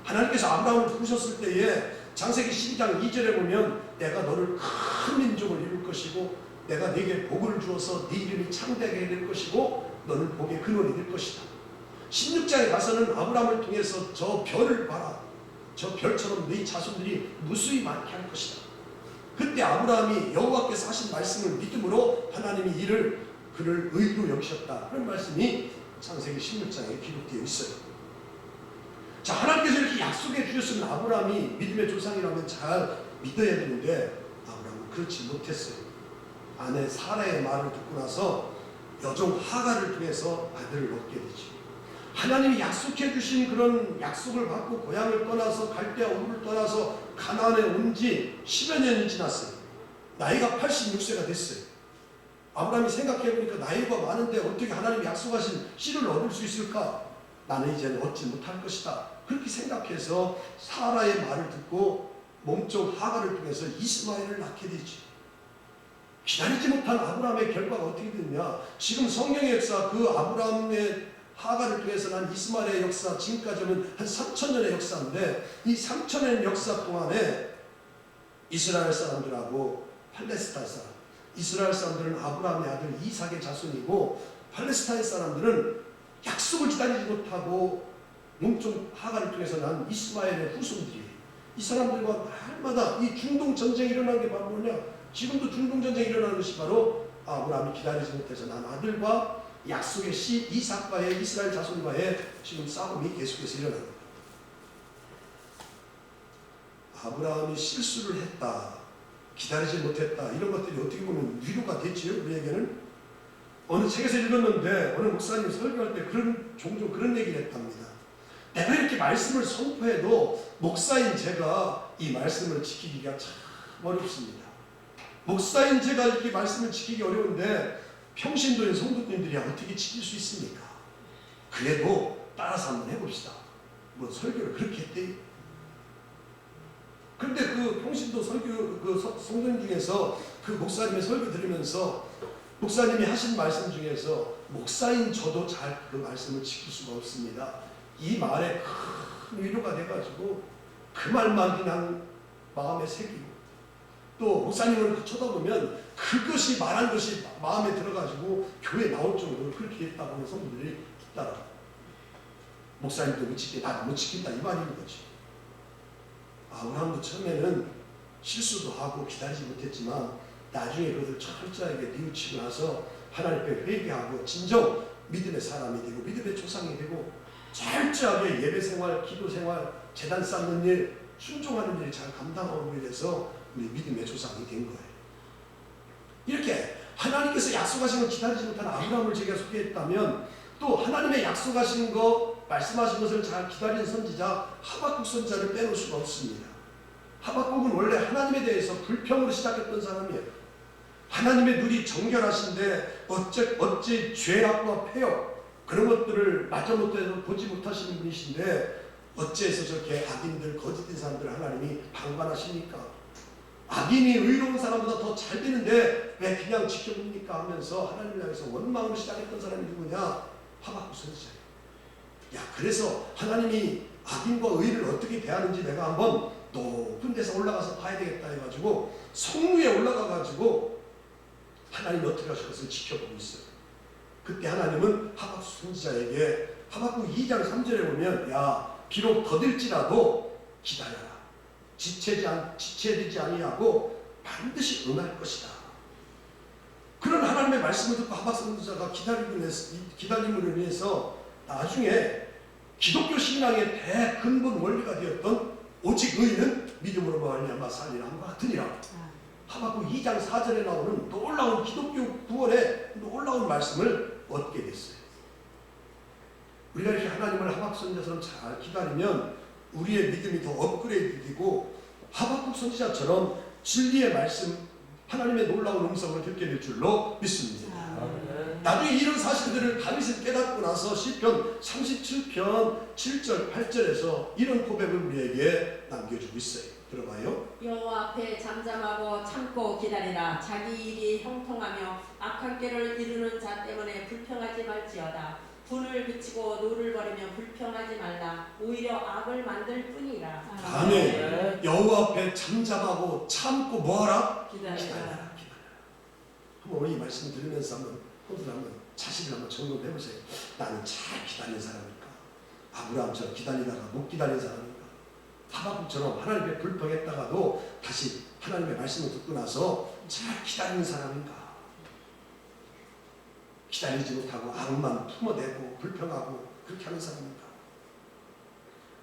하나님께서 아브라함을 부르셨을 때에 창세기 12장 2절에 보면 내가 너를 큰 민족을 이룰 것이고 내가 네게 복을 주어서 네 이름이 창대하게 될 것이고 너는 복의 근원이 될 것이다. 16장에 가서는 아브라함을 통해서 저 별을 봐라. 저 별처럼 네 자손들이 무수히 많게 할 것이다. 그때 아브라함이 여호와께서 하신 말씀을 믿음으로 하나님이 그를 의로 여기셨다. 그런 말씀이 창세기 16장에 기록되어 있어요. 자, 하나님께서 이렇게 약속해 주셨으면 아브라함이 믿음의 조상이라면 잘 믿어야 되는데 아브라함은 그렇지 못했어요. 아내 사라의 말을 듣고 나서 여종 하갈을 통해서 아들을 얻게 되죠. 하나님이 약속해 주신 그런 약속을 받고 고향을 떠나서 갈대아 우르를 떠나서 가나안에 온 지 10여 년이 지났어요. 나이가 86세가 됐어요. 아브라함이 생각해보니까 나이가 많은데 어떻게 하나님이 약속하신 씨를 얻을 수 있을까? 나는 이제는 얻지 못할 것이다. 그렇게 생각해서 사라의 말을 듣고 몸종 하갈을 통해서 이스마엘을 낳게 되죠. 기다리지 못한 아브라함의 결과가 어떻게 됐냐? 지금 성경의 역사, 그 아브라함의 하갈을 통해서 난 이스마엘의 역사, 지금까지는 한 3,000년의 역사인데 이 3,000년의 역사 동안에 이스라엘 사람들하고 팔레스타인 사람, 이스라엘 사람들은 아브라함의 아들 이삭의 자손이고 팔레스타인 사람들은 약속을 기다리지 못하고 몸종 하갈을 통해서 난 이스마엘의 후손들이에요. 이 사람들과 날마다 이 중동 전쟁이 일어나는 게 바로 뭐냐? 지금도 중동 전쟁이 일어나는 것이 바로 아브라함이 기다리지 못해서 난 아들과 약속의 씨 이삭과의 이스라엘 자손과의 지금 싸움이 계속해서 일어납니다. 아브라함이 실수를 했다, 기다리지 못했다, 이런 것들이 어떻게 보면 위로가 됐지요. 우리에게는 어느 책에서 읽었는데 어느 목사님이 설교할 때 종종 그런 얘기를 했답니다. 내가 이렇게 말씀을 선포해도 목사인 제가 이 말씀을 지키기가 참 어렵습니다. 목사인 제가 이렇게 말씀을 지키기 어려운데 평신도인 성도님들이 어떻게 지킬 수 있습니까? 그래도 따라서 한번 해봅시다. 뭐 설교를 그렇게 했대요. 그런데 그 평신도 성도님 중에서 그 목사님의 설교 들으면서 목사님이 하신 말씀 중에서 목사인 저도 잘 그 말씀을 지킬 수가 없습니다. 이 말에 큰 위로가 돼가지고 그 말만 그냥 마음에 새기고 또 목사님을 쳐다보면 그것이 말한 것이 마음에 들어가지고 교회 나올 정도로 그렇게 했다고 하는 성도들이 있더라. 목사님도 못 지킨다, 나도 못 지킨다, 이 말인 거지. 아브라함도 처음에는 실수도 하고 기다리지 못했지만 나중에 그것을 철저하게 뉘우치고 나서 하나님께 회개하고 진정 믿음의 사람이 되고 믿음의 조상이 되고 철저하게 예배생활, 기도생활, 제단 쌓는 일, 순종하는 일을 잘 감당하고 이래서 우리 믿음의 조상이 된 거예요. 이렇게 하나님께서 약속하신 걸 기다리지 못한 아브라함을 제가 소개했다면 또 하나님의 약속하신 거, 말씀하신 것을 잘 기다리는 선지자 하박국 선지자를 빼놓을 수가 없습니다. 하박국은 원래 하나님에 대해서 불평으로 시작했던 사람이에요. 하나님의 눈이 정결하신데 어째 죄악과 폐역 그런 것들을 마저 못해서 보지 못하시는 분이신데 어째서 저렇게 악인들, 거짓된 사람들 하나님이 방관하십니까? 악인이 의로운 사람보다 더 잘 되는데 왜 그냥 지켜봅니까? 하면서 하나님을 향해서 원망으로 시작했던 사람이 누구냐? 하박국 선지자예요. 야, 그래서 하나님이 악인과 의를 어떻게 대하는지 내가 한번 높은 데서 올라가서 봐야 되겠다 해가지고 성루에 올라가가지고 하나님이 어떻게 하실 것을 지켜보고 있어요. 그때 하나님은 하박국 선지자에게 하박국 2장 3절에 보면 야, 비록 더딜지라도 기다려라. 지체되지 아니하고 반드시 응할 것이다. 그런 하나님의 말씀을 듣고 하박국 선지자가 기다림으로 인해서 나중에 기독교 신앙의 대근본 원리가 되었던 오직 의인은 믿음으로 말미암아 살리라 함과 같으니라. 하박국 2장 4절에 나오는 놀라운 기독교 구원의 놀라운 말씀을 얻게 됐어요. 우리가 이렇게 하나님을 하박국 선지자처럼 잘 기다리면 우리의 믿음이 더 업그레이드 되고 하박국 선지자처럼 진리의 말씀, 하나님의 놀라운 음성을 듣게 될 줄로 믿습니다. 아멘. 나중에 이런 사실들을 다윗은 깨닫고 나서 시편 37편 7절 8절에서 이런 고백을 우리에게 남겨주고 있어요. 들어봐요. 여호와 앞에 잠잠하고 참고 기다리라. 자기 일이 형통하며 악한 길을 이루는 자 때문에 불평하지 말지어다. 분을 그치고 노를 버리며 불평하지 말라. 오히려 악을 만들 뿐이라. 아멘. 여호와 앞에 잠잠하고 참고 뭐하라? 기다리라. 기다려라. 한번 우리 이 말씀 들으면서 한번 자신을 한번 점검해 보세요. 나는 잘 기다린 사람일까? 아브라함처럼 기다리다가 못 기다린 사람일까? 하박국처럼 하나님의 불평했다가도 다시 하나님의 말씀을 듣고 나서 잘 기다리는 사람인가? 기다리지 못하고 악만 품어대고 불평하고 그렇게 하는 사람인가?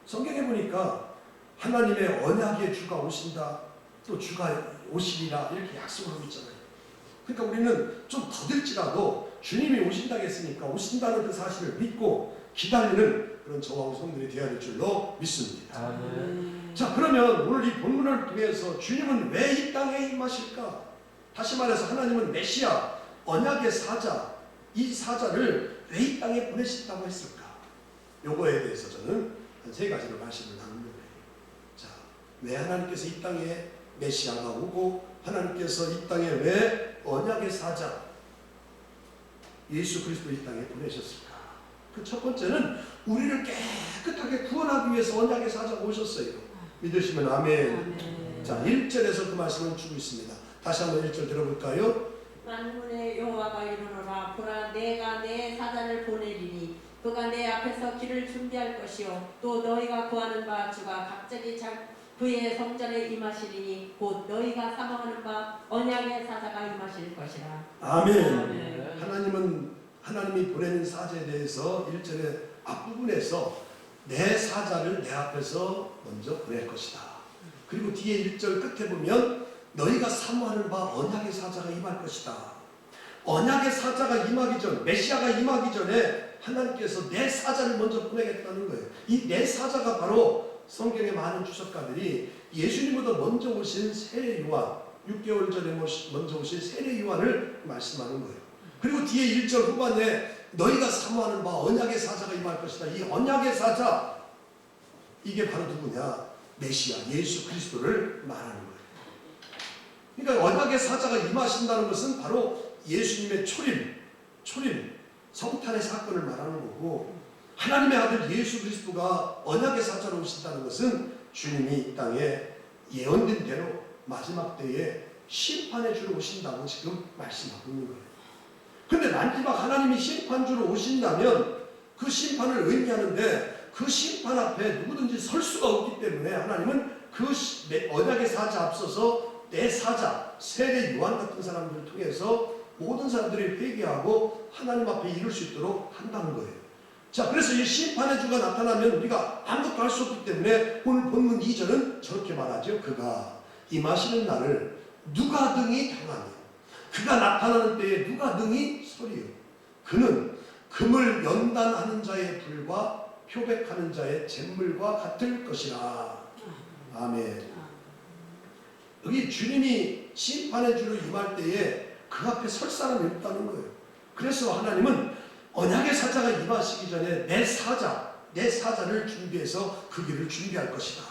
성경에 보니까 하나님의 언약의 주가 오신다, 또 주가 오시리라 이렇게 약속을 하고 있잖아요. 그러니까 우리는 좀 더딜지라도 주님이 오신다고 했으니까 오신다는 그 사실을 믿고 기다리는 그런 저와 성들이 되어야 될 줄로 믿습니다. 아멘. 자, 그러면 오늘 이 본문을 통해서 주님은 왜 이 땅에 임하실까? 다시 말해서 하나님은 메시아, 언약의 사자, 이 사자를 왜 이 땅에 보내셨다고 했을까? 요거에 대해서 저는 한 3가지로 말씀을 나누는 거예요. 자, 왜 하나님께서 이 땅에 메시아가 오고 하나님께서 이 땅에 왜 언약의 사자 예수 그리스도 이 땅에 보내셨을까? 그 첫 번째는 우리를 깨끗하게 구원하기 위해서 언약의 사자가 오셨어요. 믿으시면 아멘. 자, 1절에서 그 말씀을 주고 있습니다. 다시 한번 1절 들어볼까요? 만군의 여호와가 이르노라. 보라, 내가 내 사자를 보내리니 그가 내 앞에서 길을 준비할 것이요 또 너희가 구하는 바 주가 갑자기 그의 성전에 임하시리니 곧 너희가 사모하는 바 언약의 사자가 임하실 것이라. 아멘. 하나님이 보내는 사자에 대해서 1절의 앞부분에서 내 사자를 내 앞에서 먼저 보낼 것이다. 그리고 뒤에 1절 끝에 보면 너희가 사모하는 바 언약의 사자가 임할 것이다. 언약의 사자가 임하기 전, 메시아가 임하기 전에 하나님께서 내 사자를 먼저 보내겠다는 거예요. 이 내 사자가 바로 성경의 많은 주석가들이 예수님보다 먼저 오신 세례 요한, 6개월 전에 먼저 오신 세례 요한을 말씀하는 거예요. 그리고 뒤에 1절 후반에 너희가 사모하는 바 언약의 사자가 임할 것이다. 이 언약의 사자, 이게 바로 누구냐? 메시아, 예수 그리스도를 말하는 거예요. 그러니까 언약의 사자가 임하신다는 것은 바로 예수님의 초림, 성탄의 사건을 말하는 거고, 하나님의 아들 예수 그리스도가 언약의 사자로 오신다는 것은 주님이 이 땅에 예언된 대로 마지막 때에 심판의 주로 오신다고 지금 말씀하고 있는 거예요. 근데 마지막 하나님이 심판주로 오신다면 그 심판을 의미하는데 그 심판 앞에 누구든지 설 수가 없기 때문에 하나님은 그 언약의 사자 앞서서 내 사자, 세례 요한 같은 사람들을 통해서 모든 사람들이 회개하고 하나님 앞에 이룰 수 있도록 한다는 거예요. 자, 그래서 이 심판의 주가 나타나면 우리가 아무것도 할 수 없기 때문에 오늘 본문 2절은 저렇게 말하죠. 그가 임하시는 날을 누가 등이 당하며 그가 나타나는 때에 누가 등이 서리요. 그는 금을 연단하는 자의 불과 표백하는 자의 잿물과 같을 것이라. 아멘. 여기 주님이 심판의 주로 임할 때에 그 앞에 설 사람이 없다는 거예요. 그래서 하나님은 언약의 사자가 임하시기 전에 내 사자를 준비해서 그 길을 준비할 것이다.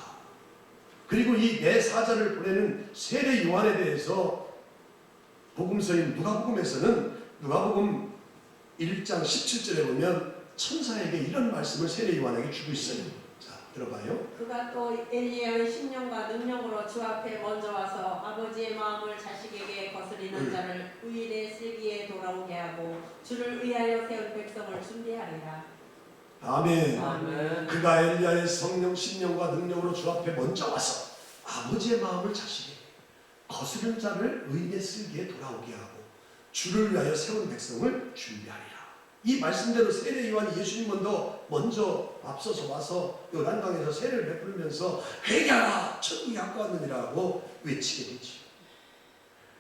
그리고 이 내 사자를 보내는 세례 요한에 대해서 복음서인 누가복음에서는 누가복음 1장 17절에 보면 천사에게 이런 말씀을 세례 요한에게 주고 있어요. 자, 들어봐요. 그가 또 엘리야의 심령과 능력으로 주 앞에 먼저 와서 아버지의 마음을 자식에게 거스리는 자를 의인의 슬기에 돌아오게 하고 주를 위하여 세운 백성을 준비하리라. 아멘. 아멘. 그가 엘리야의 성령 심령과 능력으로 주 앞에 먼저 와서 아버지의 마음을 자식에게 거스른 자를 의인의 슬기에 돌아오게 하고 주를 위하여 세운 백성을 준비하리라. 이 말씀대로 세례 요한이 예수님 먼저 앞서서 와서 요단강에서 세례를 베풀면서 회개하라, 천국이 가까웠느니라고 외치게 되죠.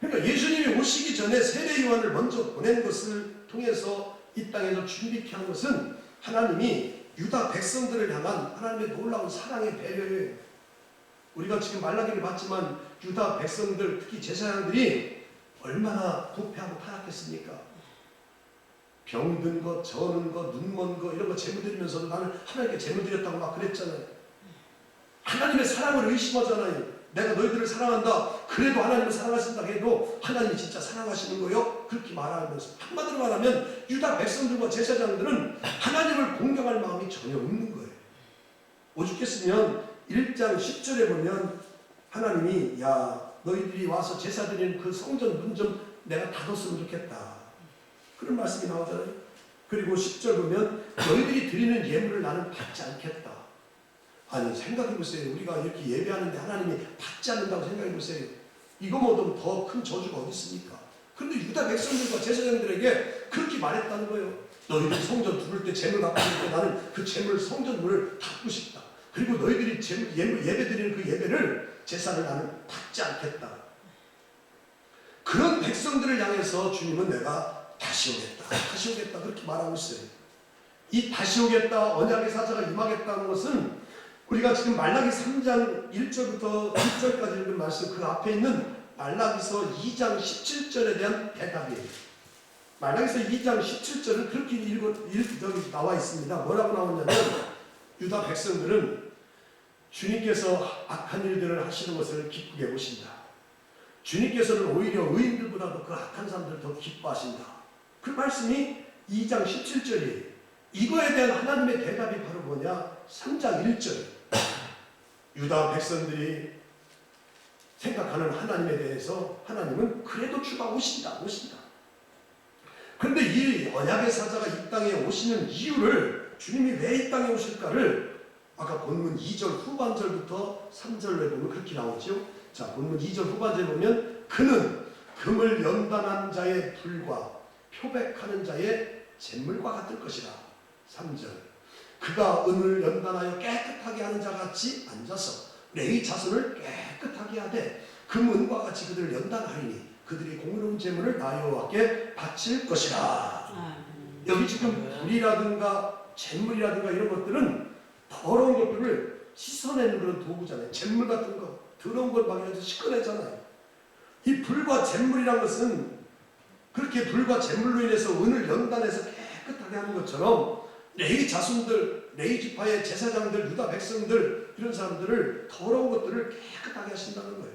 그러니까 예수님이 오시기 전에 세례 요한을 먼저 보낸 것을 통해서 이 땅에서 준비케 한 것은 하나님이 유다 백성들을 향한 하나님의 놀라운 사랑의 배려예요. 우리가 지금 말라기를 봤지만 유다 백성들, 특히 제사장들이 얼마나 부패하고 타락했습니까? 병든 거, 저는 거, 눈먼 거 이런 거 제물 드리면서도 나는 하나님께 제물 드렸다고 막 그랬잖아요. 하나님의 사랑을 의심하잖아요. 내가 너희들을 사랑한다. 그래도 하나님을 사랑하신다 해도 하나님이 진짜 사랑하시는 거요? 그렇게 말하면서 한마디로 말하면 유다 백성들과 제사장들은 하나님을 공경할 마음이 전혀 없는 거예요. 오죽했으면 1장 10절에 보면 하나님이 야 너희들이 와서 제사 드리는 그 성전 문 좀 내가 닫았으면 좋겠다. 그런 말씀이 나오잖아요. 그리고 10절 보면 너희들이 드리는 예물을 나는 받지 않겠다. 아니 생각해보세요. 우리가 이렇게 예배하는데 하나님이 받지 않는다고 생각해보세요. 이거보다 더 큰 저주가 어디 있습니까? 그런데 유다 백성들과 제사장들에게 그렇게 말했다는 거예요. 너희들이 성전 두를 때 재물 갖고 있을 때 나는 그 재물 성전 문을 닫고 싶다. 그리고 너희들이 예배 드리는 그 예배를 제사를 나는 받지 않겠다. 그런 백성들을 향해서 주님은 내가 다시 오겠다 그렇게 말하고 있어요. 이 다시 오겠다 언약의 사자가 임하겠다는 것은 우리가 지금 말라기 3장 1절부터 6절까지 읽은 말씀 그 앞에 있는 말라기서 2장 17절에 대한 대답이에요. 말라기서 2장 17절은 그렇게 여기 나와 있습니다. 뭐라고 나오냐면 유다 백성들은 주님께서 악한 일들을 하시는 것을 기쁘게 보신다. 주님께서는 오히려 의인들보다도 그 악한 사람들을 더 기뻐하신다. 그 말씀이 2장 17절이에요. 이거에 대한 하나님의 대답이 바로 뭐냐? 3장 1절. 유다 백성들이 생각하는 하나님에 대해서 하나님은 그래도 주가 오신다. 그런데 이 언약의 사자가 이 땅에 오시는 이유를 주님이 왜 이 땅에 오실까를 아까 본문 2절 후반절부터 3절에 보면 그렇게 나오죠. 자, 본문 2절 후반절에 보면 그는 금을 연단한 자의 불과 표백하는 자의 잿물과 같을 것이라. 3절 그가 은을 연단하여 깨끗하게 하는 자같이 앉아서 레위 자손을 깨끗하게 하되 금은과 같이 그들을 연단하리니 그들이 공의로운 제물을 나 여호와께 바칠 것이라. 여기 지금 불이라든가 잿물이라든가 이런 것들은 더러운 것들을 씻어내는 그런 도구잖아요. 잿물 같은 거 더러운 걸 막 씻어내잖아요. 이 불과 잿물이란 것은 그렇게 불과 잿물로 인해서 은을 연단해서 깨끗하게 하는 것처럼 레위 자손들, 레위 지파의 제사장들, 유다 백성들 이런 사람들을 더러운 것들을 깨끗하게 하신다는 거예요.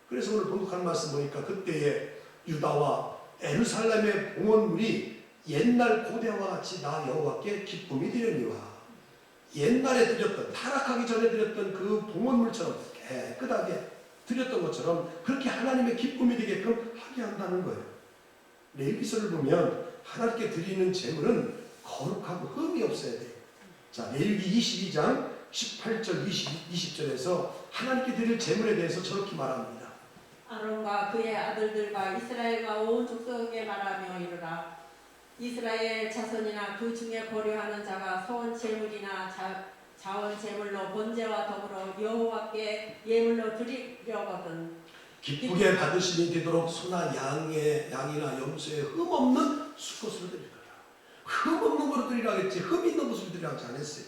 그래서 오늘 본독하는 말씀 보니까 그때의 유다와 예루살렘의 봉헌물이 옛날 고대와 같이 나 여호와께 기쁨이 되려니와 옛날에 드렸던 타락하기 전에 드렸던 그 봉헌물처럼 깨끗하게 드렸던 것처럼 그렇게 하나님의 기쁨이 되게끔 하게 한다는 거예요. 레위기서를 보면 하나님께 드리는 제물은 거룩하고 흠이 없어야 돼요. 자, 레위기 22장 18절 20절에서 하나님께 드릴 제물에 대해서 저렇게 말합니다. 아론과 그의 아들들과 이스라엘과 온 족속에 말하며 이르라. 이스라엘 자손이나 그 중에 거류하는 자가 소원 제물이나 자원 제물로 번제와 더불어 여호와께 예물로 드리려거든 기쁘게 받으심이 되도록 소나 양이나 염소에 흠 없는 수컷으로 드릴 거야. 흠 없는 거로 드리라겠지 흠 있는 것으로 드리라지 않았어요.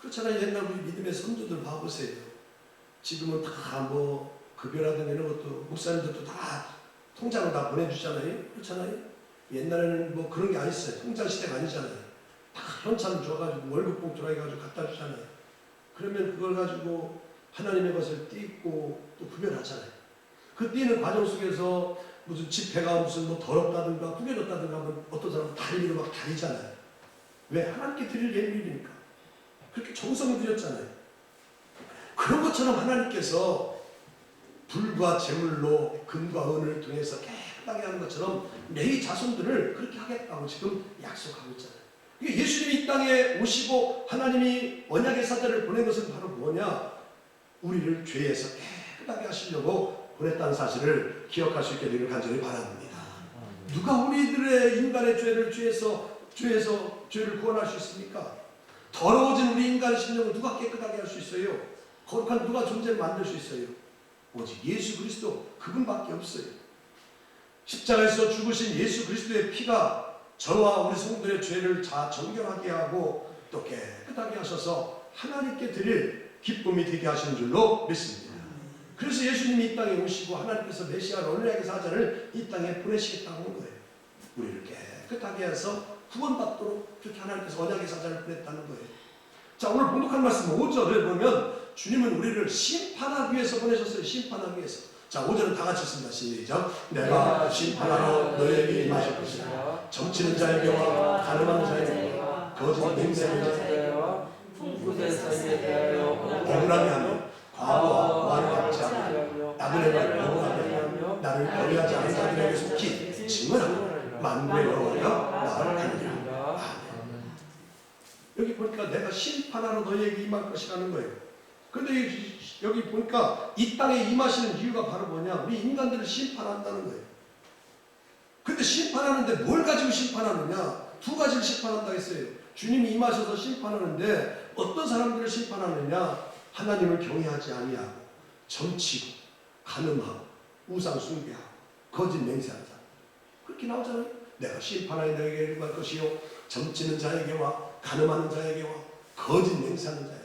그렇잖아요. 옛날 우리 믿음의 선조들 봐보세요. 지금은 다 뭐 급여라든가 이런 것도 목사님들도 다 통장을 다 보내주잖아요. 그렇잖아요. 옛날에는 뭐 그런 게 아니었어요. 통장 시대가 아니잖아요. 다 현찰 줘가지고 월급 봉투로 해가지고 갖다 주잖아요. 그러면 그걸 가지고 하나님의 것을 띠고 또 구별하잖아요. 그 띠는 과정 속에서 무슨 지폐가 무슨 뭐 더럽다든가 구겨졌다든가 하면 어떤 사람은 다리로 막 다리잖아요. 왜? 하나님께 드릴 예물이니까. 그렇게 정성을 드렸잖아요. 그런 것처럼 하나님께서 불과 제물로 금과 은을 통해서 깨끗하게 하는 것처럼 레위 자손들을 그렇게 하겠다고 지금 약속하고 있잖아요. 예수님이 이 땅에 오시고 하나님이 언약의 사자를 보낸 것은 바로 뭐냐? 우리를 죄에서 깨끗하게 하시려고 보냈다는 사실을 기억할 수 있게 되기를 간절히 바랍니다. 누가 우리들의 인간의 죄를 구원할 수 있습니까? 더러워진 우리 인간의 심령을 누가 깨끗하게 할 수 있어요? 거룩한 누가 존재를 만들 수 있어요? 오직 예수 그리스도 그분밖에 없어요. 십자가에서 죽으신 예수 그리스도의 피가 저와 우리 성도의 죄를 다 정결하게 하고 또 깨끗하게 하셔서 하나님께 드릴 기쁨이 되게 하시는 줄로 믿습니다. 그래서 예수님이 이 땅에 오시고 하나님께서 메시아 언약의 사자를 이 땅에 보내시겠다고 하는 거예요. 우리를 깨끗하게 해서 구원받도록 그렇게 하나님께서 언약의 사자를 보냈다는 거예요. 자, 오늘 봉독한 말씀 5절을 보면 주님은 우리를 심판하기 위해서 보내셨어요. 심판하기 위해서. 자, 5절은 다 같이 읽습니다. 시작. 내가 심판하러 너희에게 임하실 것이라. 점치는 자에게와 가늠하는 자에게와 거짓 맹세하는 자에게와 풍부된 사이에 대하여 억울하게 하며 과거와 과를 갚지 않고 나그네를 억울하게 하며 나를 거리하지 않은 자들에게 속히 증언하며 만군의 여호와가 나를 하느니라. 여기 보니까 내가 심판하러 너희에게 임할 것이라는 거예요. 그런데 여기 보니까 이 땅에 임하시는 이유가 바로 뭐냐? 우리 인간들을 심판한다는 거예요. 근데 심판하는데 뭘 가지고 심판하느냐? 두 가지를 심판한다 했어요. 주님이 임하셔서 심판하는데 어떤 사람들을 심판하느냐? 하나님을 경외하지 아니하고 점치고 간음하고 우상 숭배하고 거짓 맹세하는 사람. 그렇게 나오잖아요. 내가 심판하여 너에게 임할 것이요 점치는 자에게와 간음하는 자에게와 거짓 맹세하는 자에게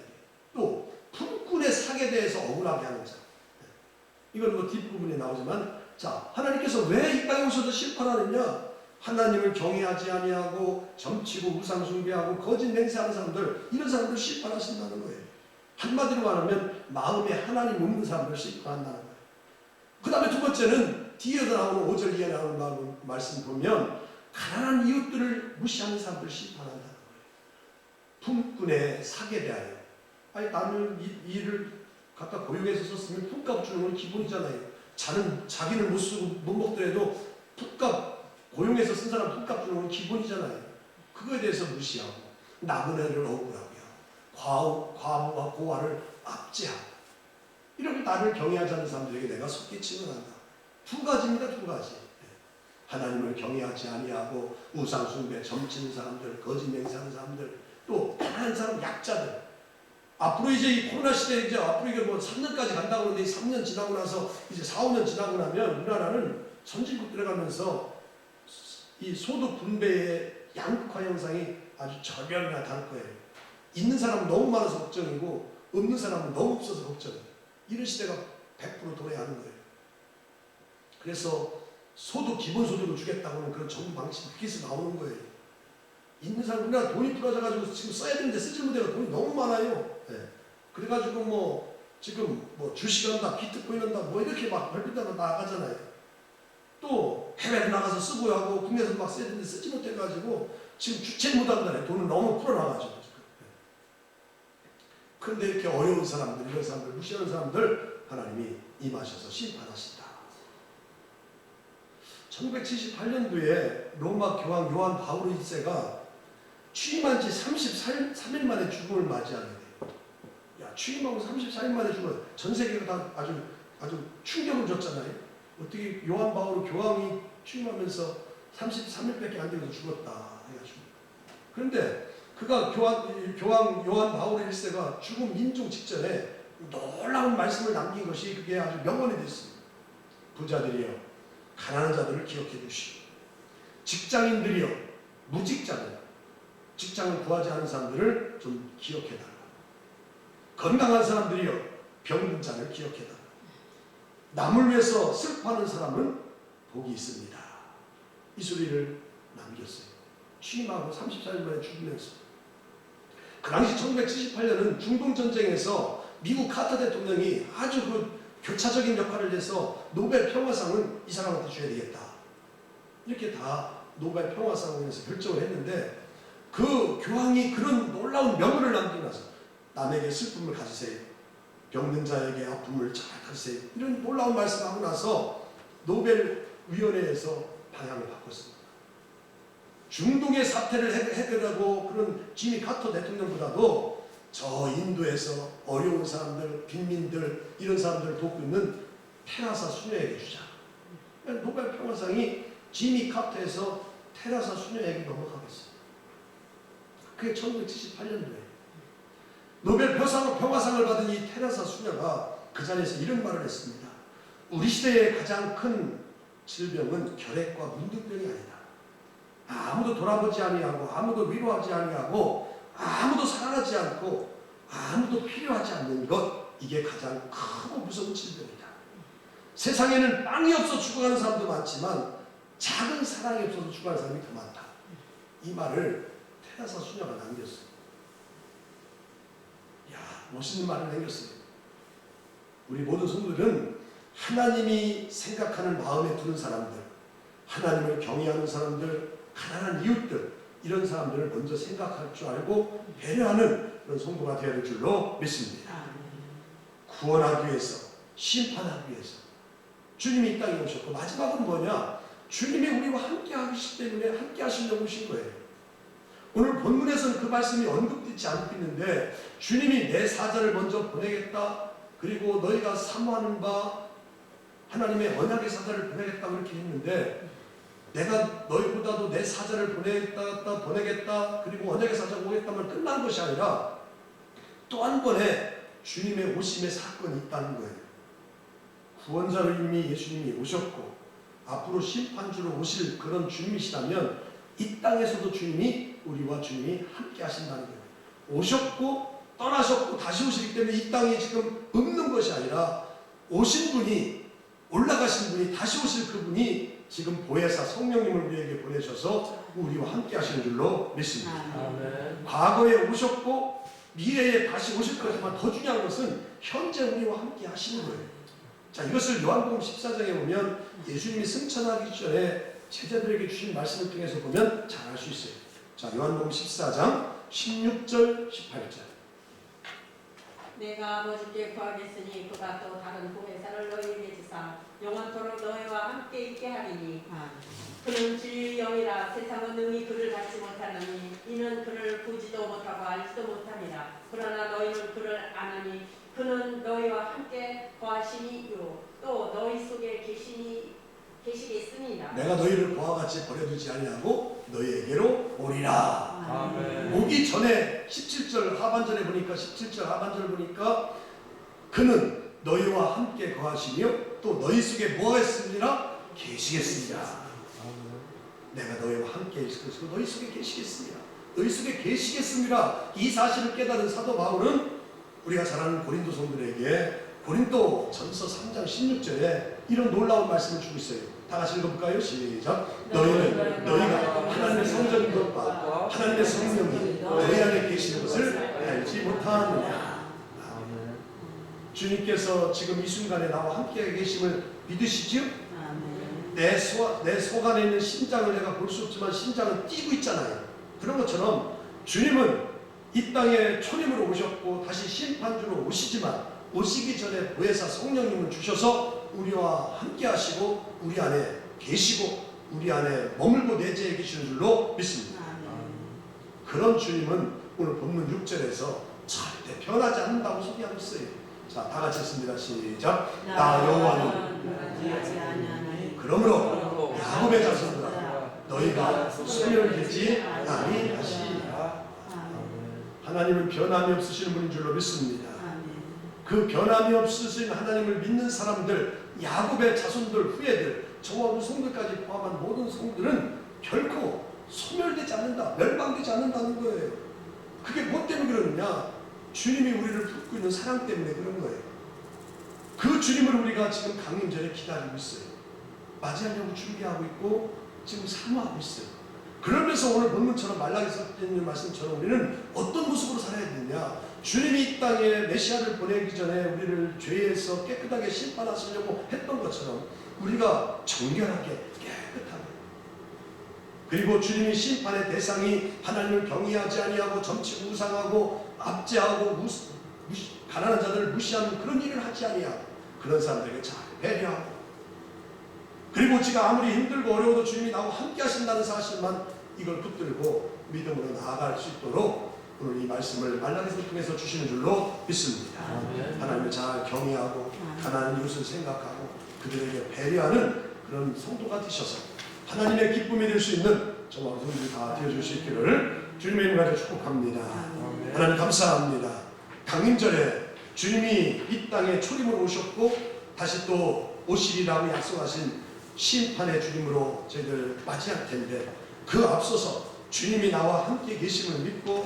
또 품꾼의 사기에 대해서 억울하게 하는 자. 이건 뭐 뒷부분에 나오지만 자, 하나님께서 왜 이 땅에 오셔서 심판하느냐? 하나님을 경외하지 아니하고 점치고 우상 숭배하고 거짓 맹세하는 사람들, 이런 사람들 심판하신다는 거예요. 한마디로 말하면 마음에 하나님 없는 사람들 심판한다는 거예요. 그 다음에 두 번째는 뒤에도 나오는 5절 이하에 나오는 말씀 보면 가난한 이웃들을 무시하는 사람들 심판한다는 거예요. 품꾼의 사기에 대하여. 아니 나는 이 일을 갖다 고용해서 썼으면 품값 주는 건 기본이잖아요. 자기는 못 쓰고 못 먹더라도 품값 고용해서 쓴 사람 품값 주는 건 기본이잖아요. 그거에 대해서 무시하고 나그네를 억울하게 하고 과부와 고아를 압제하고 이렇게 나를 경외하지 않는 사람들에게 내가 속히 증언한다. 두 가지입니다. 두 가지. 하나님을 경외하지 아니하고 우상 숭배, 점치는 사람들, 거짓 맹세하는 사람들, 또 가난한 사람, 약자들. 앞으로 이제 이 코로나 시대에 이제 앞으로 이게 뭐 3년까지 간다고 하는데 3년 지나고 나서 이제 4, 5년 지나고 나면 우리나라는 선진국 들어가면서 이 소득 분배의 양극화 현상이 아주 절묘하게 나타날 거예요. 있는 사람은 너무 많아서 걱정이고 없는 사람은 너무 없어서 걱정이에요. 이런 시대가 100% 도래하는 거예요. 그래서 기본소득을 주겠다고 하는 그런 정부 방식이 그래서 나오는 거예요. 있는 사람, 우리나라 돈이 풀어져가지고 지금 써야 되는데 쓰지 못해서 돈이 너무 많아요. 네. 그래가지고 지금 주식한다, 비트코인 한다, 이렇게 막 별빛다고 나가잖아요. 또 해외로 나가서 쓰고 하고 국내에서 막 써야 되는데 쓰지 못해가지고 지금 주체 못한다네. 돈을 너무 풀어나가지고. 네. 그런데 이렇게 어려운 사람들, 이런 사람들, 무시하는 사람들 하나님이 임하셔서 심판하신다. 1978년도에 로마 교황 요한 바울 1세가 취임한 지 33일 만에 죽음을 맞이하게 돼요. 야, 취임하고 34일 만에 죽어요. 전 세계가 다 아주 충격을 줬잖아요. 어떻게 요한 바울 교황이 취임하면서 33일밖에 안 되면서 죽었다 해가지고. 그런데 그가 교황 요한 바울 1세가 죽음 임종 직전에 놀라운 말씀을 남긴 것이 그게 아주 명언이 됐습니다. 부자들이여 가난한 자들을 기억해 주시고 직장인들이여 무직자들 직장을 구하지 않은 사람들을 좀 기억해 달라. 건강한 사람들이여 병든 자를 기억해 달라. 남을 위해서 슬퍼하는 사람은 복이 있습니다. 이 소리를 남겼어요. 취임하고 34일 만에 죽으면서. 그 당시 1978년은 중동전쟁에서 미국 카터 대통령이 아주 교차적인 역할을 해서 노벨 평화상은 이 사람한테 줘야 되겠다. 이렇게 다 노벨 평화상에서 결정을 했는데 그 교황이 그런 놀라운 명언을 남기고 나서 남에게 슬픔을 가지세요. 병든 자에게 아픔을 잘 가지세요. 이런 놀라운 말씀하고 나서 노벨 위원회에서 방향을 바꿨습니다. 중동의 사태를 해결하고 그런 지미 카터 대통령보다도 저 인도에서 어려운 사람들, 빈민들 이런 사람들을 돕고 있는 테라사 수녀에게 주자. 노벨 평화상이 지미 카터에서 테라사 수녀에게 넘어가겠어요. 그게 1978년도에 노벨 평화상을 받은 이 테라사 수녀가 그 자리에서 이런 말을 했습니다. 우리 시대의 가장 큰 질병은 결핵과 문둥병이 아니다. 아무도 돌아보지 아니하고 아무도 위로하지 아니하고 아무도 사랑하지 않고 아무도 필요하지 않는 것, 이게 가장 크고 무서운 질병이다. 세상에는 빵이 없어 죽어가는 사람도 많지만 작은 사랑이 없어서 죽어가는 사람이 더 많다. 이 말을 테레사 수녀가 남겼어요. 야, 멋있는 말을 남겼어요. 우리 모든 성도들은 하나님이 생각하는 마음에 드는 사람들, 하나님을 경외하는 사람들, 가난한 이웃들, 이런 사람들을 먼저 생각할 줄 알고 배려하는 그런 성도가 되어야 될 줄로 믿습니다. 구원하기 위해서, 심판하기 위해서 주님이 이 땅에 오셨고, 마지막은 뭐냐? 주님이 우리와 함께 하시기 때문에 함께 하시려고 오신 거예요. 오늘 본문에서는 그 말씀이 언급되지 않고 있는데, 주님이 내 사자를 먼저 보내겠다, 그리고 너희가 사모하는 바 하나님의 언약의 사자를 보내겠다고 이렇게 했는데, 내가 너희보다도 내 사자를 보내겠다, 그리고 언약의 사자가 오겠다면 끝난 것이 아니라 또 한 번의 주님의 오심의 사건이 있다는 거예요. 구원자로 이미 예수님이 오셨고 앞으로 심판주로 오실 그런 주님이시라면 이 땅에서도 주님이, 우리와 주님이 함께 하신다는 거예요. 오셨고 떠나셨고 다시 오시기 때문에 이 땅에 지금 없는 것이 아니라 오신 분이, 올라가신 분이, 다시 오실 그분이 지금 보혜사 성령님을 우리에게 보내셔서 우리와 함께 하시는 줄로 믿습니다. 아멘. 과거에 오셨고 미래에 다시 오실 거지만 더 중요한 것은 현재 우리와 함께 하시는 거예요. 자, 이것을 요한복음 14장에 보면 예수님이 승천하기 전에 제자들에게 주신 말씀을 통해서 보면 잘 알 수 있어요. 자, 요한복음 14장 16절 18절. 내가 아버지께 구하겠으니 그가 또 다른 보혜사를 너희에게 주사 영원토록 너희와 함께 있게 하리니 그는 진리의 영이라 세상은 능히 그를 받지 못하나니 이는 그를 보지도 못하고 알지도 못함이라. 그러나 너희는 그를 아나니 그는 너희와 함께 거하시니요 또 너희 속에 계시겠습니다. 내가 너희를 그와 같이 버려두지 아니하고 너희에게로 오리라. 아멘. 오기 전에 17절 하반절에 보니까 17절 하반절 보니까 그는 너희와 함께 거하시며 또 너희 속에 뭐가 있으리라? 계시겠습니다. 내가 너희와 함께 있을 것이고 너희 속에 계시겠습니다. 너희 속에 계시겠습니다. 이 사실을 깨달은 사도 바울은 우리가 잘 아는 고린도 성도들에게 고린도 전서 3장 16절에 이런 놀라운 말씀을 주고 있어요. 다 같이 읽어볼까요? 시작. 너희가 하나님의 성전인 것과 하나님의 성령이 너희 안에 계시는 것을 알지 못하느냐. 주님께서 지금 이 순간에 나와 함께 계심을 믿으시죠? 내 속 안에 있는 심장을 내가 볼 수 없지만 심장은 뛰고 있잖아요. 그런 것처럼 주님은 이 땅에 초림으로 오셨고 다시 심판주로 오시지만 오시기 전에 보혜사 성령님을 주셔서 우리와 함께 하시고 우리 안에 계시고 우리 안에 머물고 내재해 계시는 줄로 믿습니다. 그런 주님은 오늘 본문 6절에서 절대 변하지 않는다고 소개하고 있어요. 자, 다 같이 했습니다. 시작. 나 여호와는 그러므로 야곱의 자손들아 너희가 소멸되지 아니하시리라. 하나님은 변함이 없으시는 분인 줄로 믿습니다. 그 변함이 없으신 하나님을 믿는 사람들, 야곱의 자손들, 후예들, 저와 우리 성도까지 포함한 모든 성도들은 결코 소멸되지 않는다, 멸망되지 않는다는 거예요. 그게 뭐 때문에 그러느냐? 주님이 우리를 품고 있는 사랑 때문에 그런 거예요. 그 주님을 우리가 지금 강림절에 기다리고 있어요. 맞이하려고 준비하고 있고 지금 사모하고 있어요. 그러면서 오늘 본문처럼 말라기서 있는 말씀처럼 우리는 어떤 모습으로 살아야 되느냐? 주님이 이 땅에 메시아를 보내기 전에 우리를 죄에서 깨끗하게 심판하시려고 했던 것처럼 우리가 정결하게 깨끗하게, 그리고 주님이 심판의 대상이 하나님을 경외하지 아니하고 점치 우상하고 압제하고 가난한 자들을 무시하는 그런 일을 하지 아니하고 그런 사람들에게 잘 배려하고, 그리고 지가 아무리 힘들고 어려워도 주님이 나와 함께 하신다는 사실만 이걸 붙들고 믿음으로 나아갈 수 있도록 오늘 이 말씀을 말라기서를 통해서 주시는 줄로 믿습니다. 하나님을 잘 경외하고 가난한 이웃을 생각하고 그들에게 배려하는 그런 성도가 되셔서 하나님의 기쁨이 될 수 있는 저와 성도들이 다 되어줄 수 있기를 주님의 이름 가지고 축복합니다. 하나님 감사합니다. 강림절에 주님이 이 땅에 초림으로 오셨고 다시 또 오시리라고 약속하신 심판의 주님으로 저희들 맞이할 텐데, 그 앞서서 주님이 나와 함께 계심을 믿고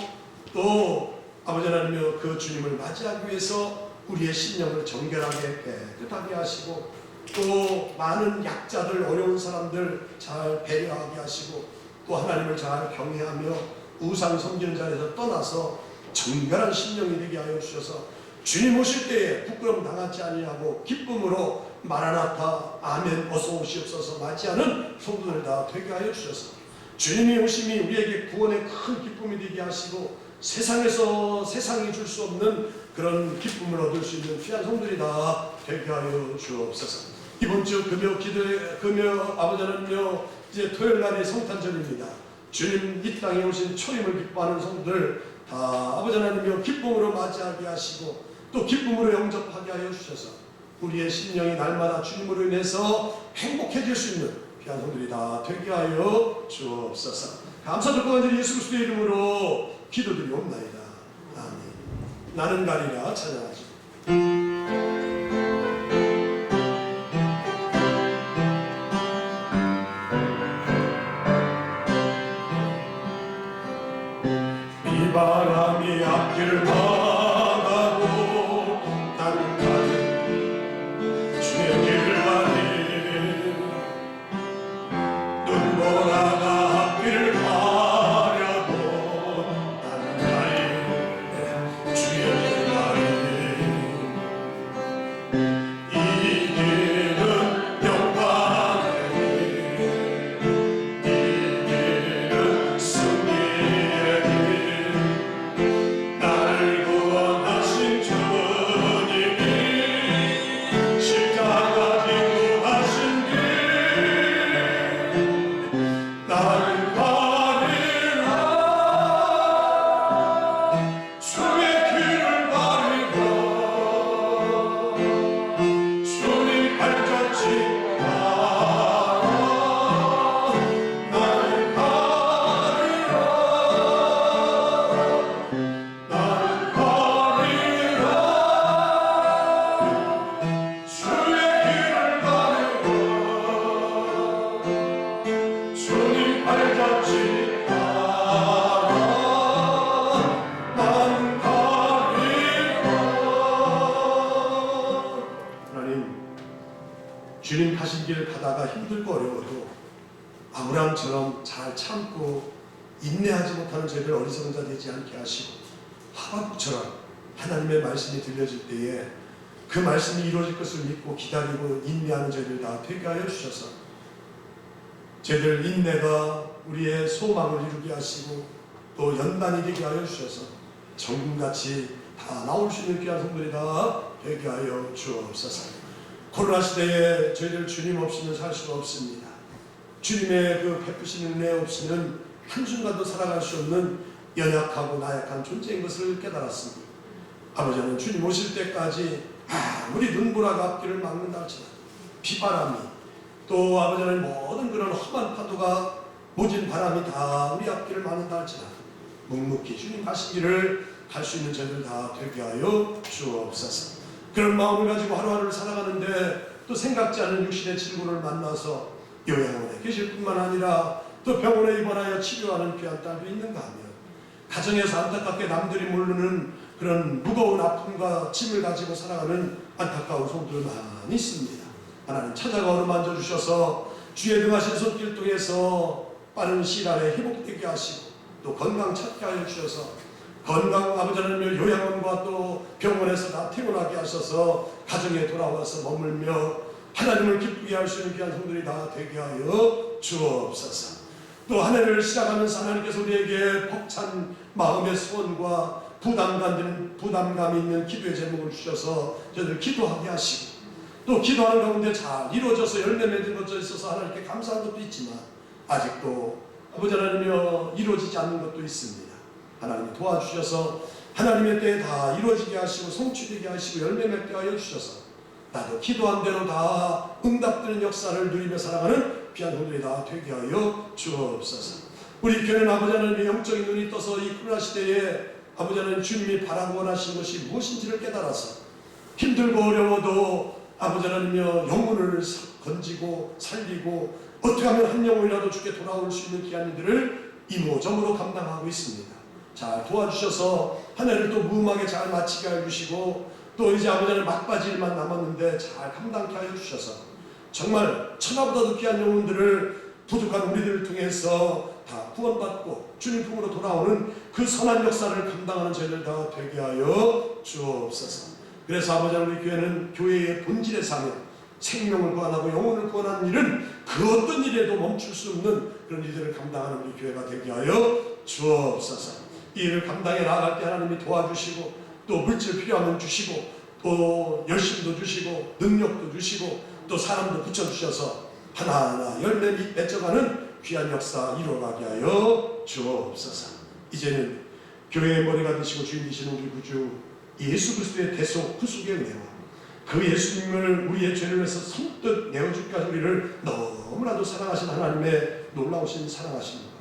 또 아버지 하나님의 그 주님을 맞이하기 위해서 우리의 심령을 정결하게 깨끗하게 하시고 또 많은 약자들 어려운 사람들 잘 배려하게 하시고 또 하나님을 잘 경외하며 우상 섬기는 자리에서 떠나서 정결한 심령이 되게 하여 주셔서 주님 오실 때에 부끄러움 당하지 아니하고 기쁨으로 마라나타 아멘 어서 오시옵소서 맞이하는 성도들 다 되게 하여 주셔서 주님이 오심이 우리에게 구원의 큰 기쁨이 되게 하시고 세상에서 세상이 줄 수 없는 그런 기쁨을 얻을 수 있는 귀한 성도들이 다 되게 하여 주옵소서. 이번 주 금요 아버지 하나님요 이제 토요일 날이 성탄절입니다. 주님 이 땅에 오신 초림을 기뻐하는 성도들 다 아버지 하나님요 기쁨으로 맞이하게 하시고 또 기쁨으로 영접하게 하여 주셔서 우리의 심령이 날마다 주님으로 인해서 행복해질 수 있는 귀한 성들이 다 되게 하여 주옵소서. 감사드리고 간절히 예수 그리스도의 이름으로 기도드리옵나이다. 아멘. 나는 가리라 찬양하시고 비바람이 앞길을 막아도 나는 가는 주의 길을 가리 눈보라가 앞길을 가려도 나는 가리 주의 길을 가리 이 길은 영광의 길, 이 길은 승리의 길, 나를 구원하신 주님이 십자가 지고 가신 길, 나를 가리라 주의 길을 가리라 주님 발자취 따라 나를 가리라 나를 가리라 주의 길을 가리라 주님 발자취 따라 나는 가리라. 하나님 주님 가신 길 가다가 힘들고 어려워도 아브라함처럼 잘 참고 인내하지 못하는 저희들 어리석은 자 되지 않게 하시고 하박국처럼 하나님의 말씀이 들려질 때에 그 말씀이 이루어질 것을 믿고 기다리고 인내하는 저희들 다 되게 하여 주셔서 저희들 인내가 우리의 소망을 이루게 하시고 또 연단이 되게 하여 주셔서 정금같이 다 나올 수 있는 귀한 성들이 다 되게 하여 주옵소서. 코로나 시대에 저희들 주님 없이는 살 수가 없습니다. 주님의 그 베푸시는 은혜 없이는 한순간도 살아갈 수 없는 연약하고 나약한 존재인 것을 깨달았습니다. 아버지는 주님 오실 때까지 아무리 눈보라가 앞길을 막는다 할지라도 비바람이 또 아버지는 모든 그런 험한 파도가 모진 바람이 다 우리 앞길을 막는다 할지라도 묵묵히 주님 가신 길을 갈 수 있는 저희들 다 되게 하여 주옵소서. 그런 마음을 가지고 하루하루를 살아가는데 또 생각지 않은 육신의 질문을 만나서 요양원에 계실 뿐만 아니라 또 병원에 입원하여 치료하는 귀한 딸도 있는가 하면 가정에서 안타깝게 남들이 모르는 그런 무거운 아픔과 짐을 가지고 살아가는 안타까운 성도들 많이 있습니다. 하나님 찾아가 어루만져 주셔서 주의 등하신 손길 통해서 빠른 시일 안에 회복되게 하시고 또 건강 찾게 하여 주셔서 건강 아버지 하나님 요양원과 또 병원에서 다 퇴원하게 하셔서 가정에 돌아와서 머물며 하나님을 기쁘게 할 수 있는 귀한 성들이 다 되게 하여 주옵소서. 또 한 해를 시작하면서 하나님께서 우리에게 벅찬 마음의 소원과 부담감 있는 기도의 제목을 주셔서 저희들 기도하게 하시고 또 기도하는 가운데 잘 이루어져서 열매 맺은 것도 있어서 하나님께 감사한 것도 있지만 아직도 아버지 하나님이여 이루어지지 않는 것도 있습니다. 하나님이 도와주셔서 하나님의 때에 다 이루어지게 하시고 성취되게 하시고 열매 맺게 하여 주셔서 나도 기도한 대로 다 응답되는 역사를 누리며 살아가는 귀한 성도들이 다 되게 하여 주옵소서. 우리 교회는 아버지 하나님의 영적인 눈이 떠서 이 코로나 시대에 아버지 하나님 주님이 바라고 원하시는 것이 무엇인지를 깨달아서 힘들고 어려워도 아버지 하나님이여 영혼을 건지고 살리고 어떻게 하면 한 영혼이라도 주께 돌아올 수 있는 귀한 일들을 이모저모로 감당하고 있습니다. 잘 도와주셔서 한 해를 또 무음하게 잘 마치게 해주시고 또 이제 아버지는 막바지 일만 남았는데 잘 감당케 하여 주셔서 정말 천하보다도 귀한 영혼들을 부족한 우리들을 통해서 다 구원받고 주님 품으로 돌아오는 그 선한 역사를 감당하는 저희들 다 되게 하여 주옵소서. 그래서 아버지는 우리 교회는 교회의 본질의 사명, 생명을 구원하고 영혼을 구원하는 일은 그 어떤 일에도 멈출 수 없는 그런 일들을 감당하는 우리 교회가 되게 하여 주옵소서. 이 일을 감당해 나아갈 때 하나님이 도와주시고 또 물질 필요하면 주시고 또 열심도 주시고 능력도 주시고 또 사람도 붙여주셔서 하나하나 열매 맺어가는 귀한 역사 이루어가게 하여 주옵소서. 이제는 교회의 머리가 되시고 주인 되시는 우리 구주 예수 그리스도의 대속 구속의 은혜와 그 예수님을 우리의 죄를 위해서 선뜻 내어줄까지 우리를 너무나도 사랑하신 하나님의 놀라우신 사랑하심과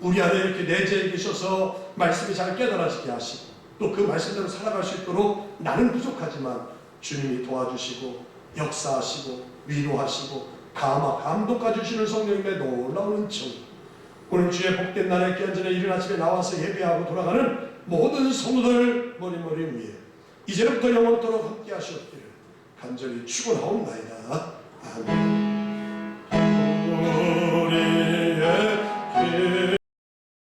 우리 안에 이렇게 내재해 계셔서 말씀이 잘 깨달아지게 하시고 또 그 말씀대로 살아갈 수 있도록 나는 부족하지만 주님이 도와주시고 역사하시고 위로하시고 감독해 주시는 성령님의 놀라운 은총, 오늘 주의 복된 날에 귀한 전에 이른 아침에 나와서 예배하고 돌아가는 모든 성도들 머리머리 위에 이제부터 영원토록 함께 하시옵기를 간절히 축원하옵나이다. 아멘.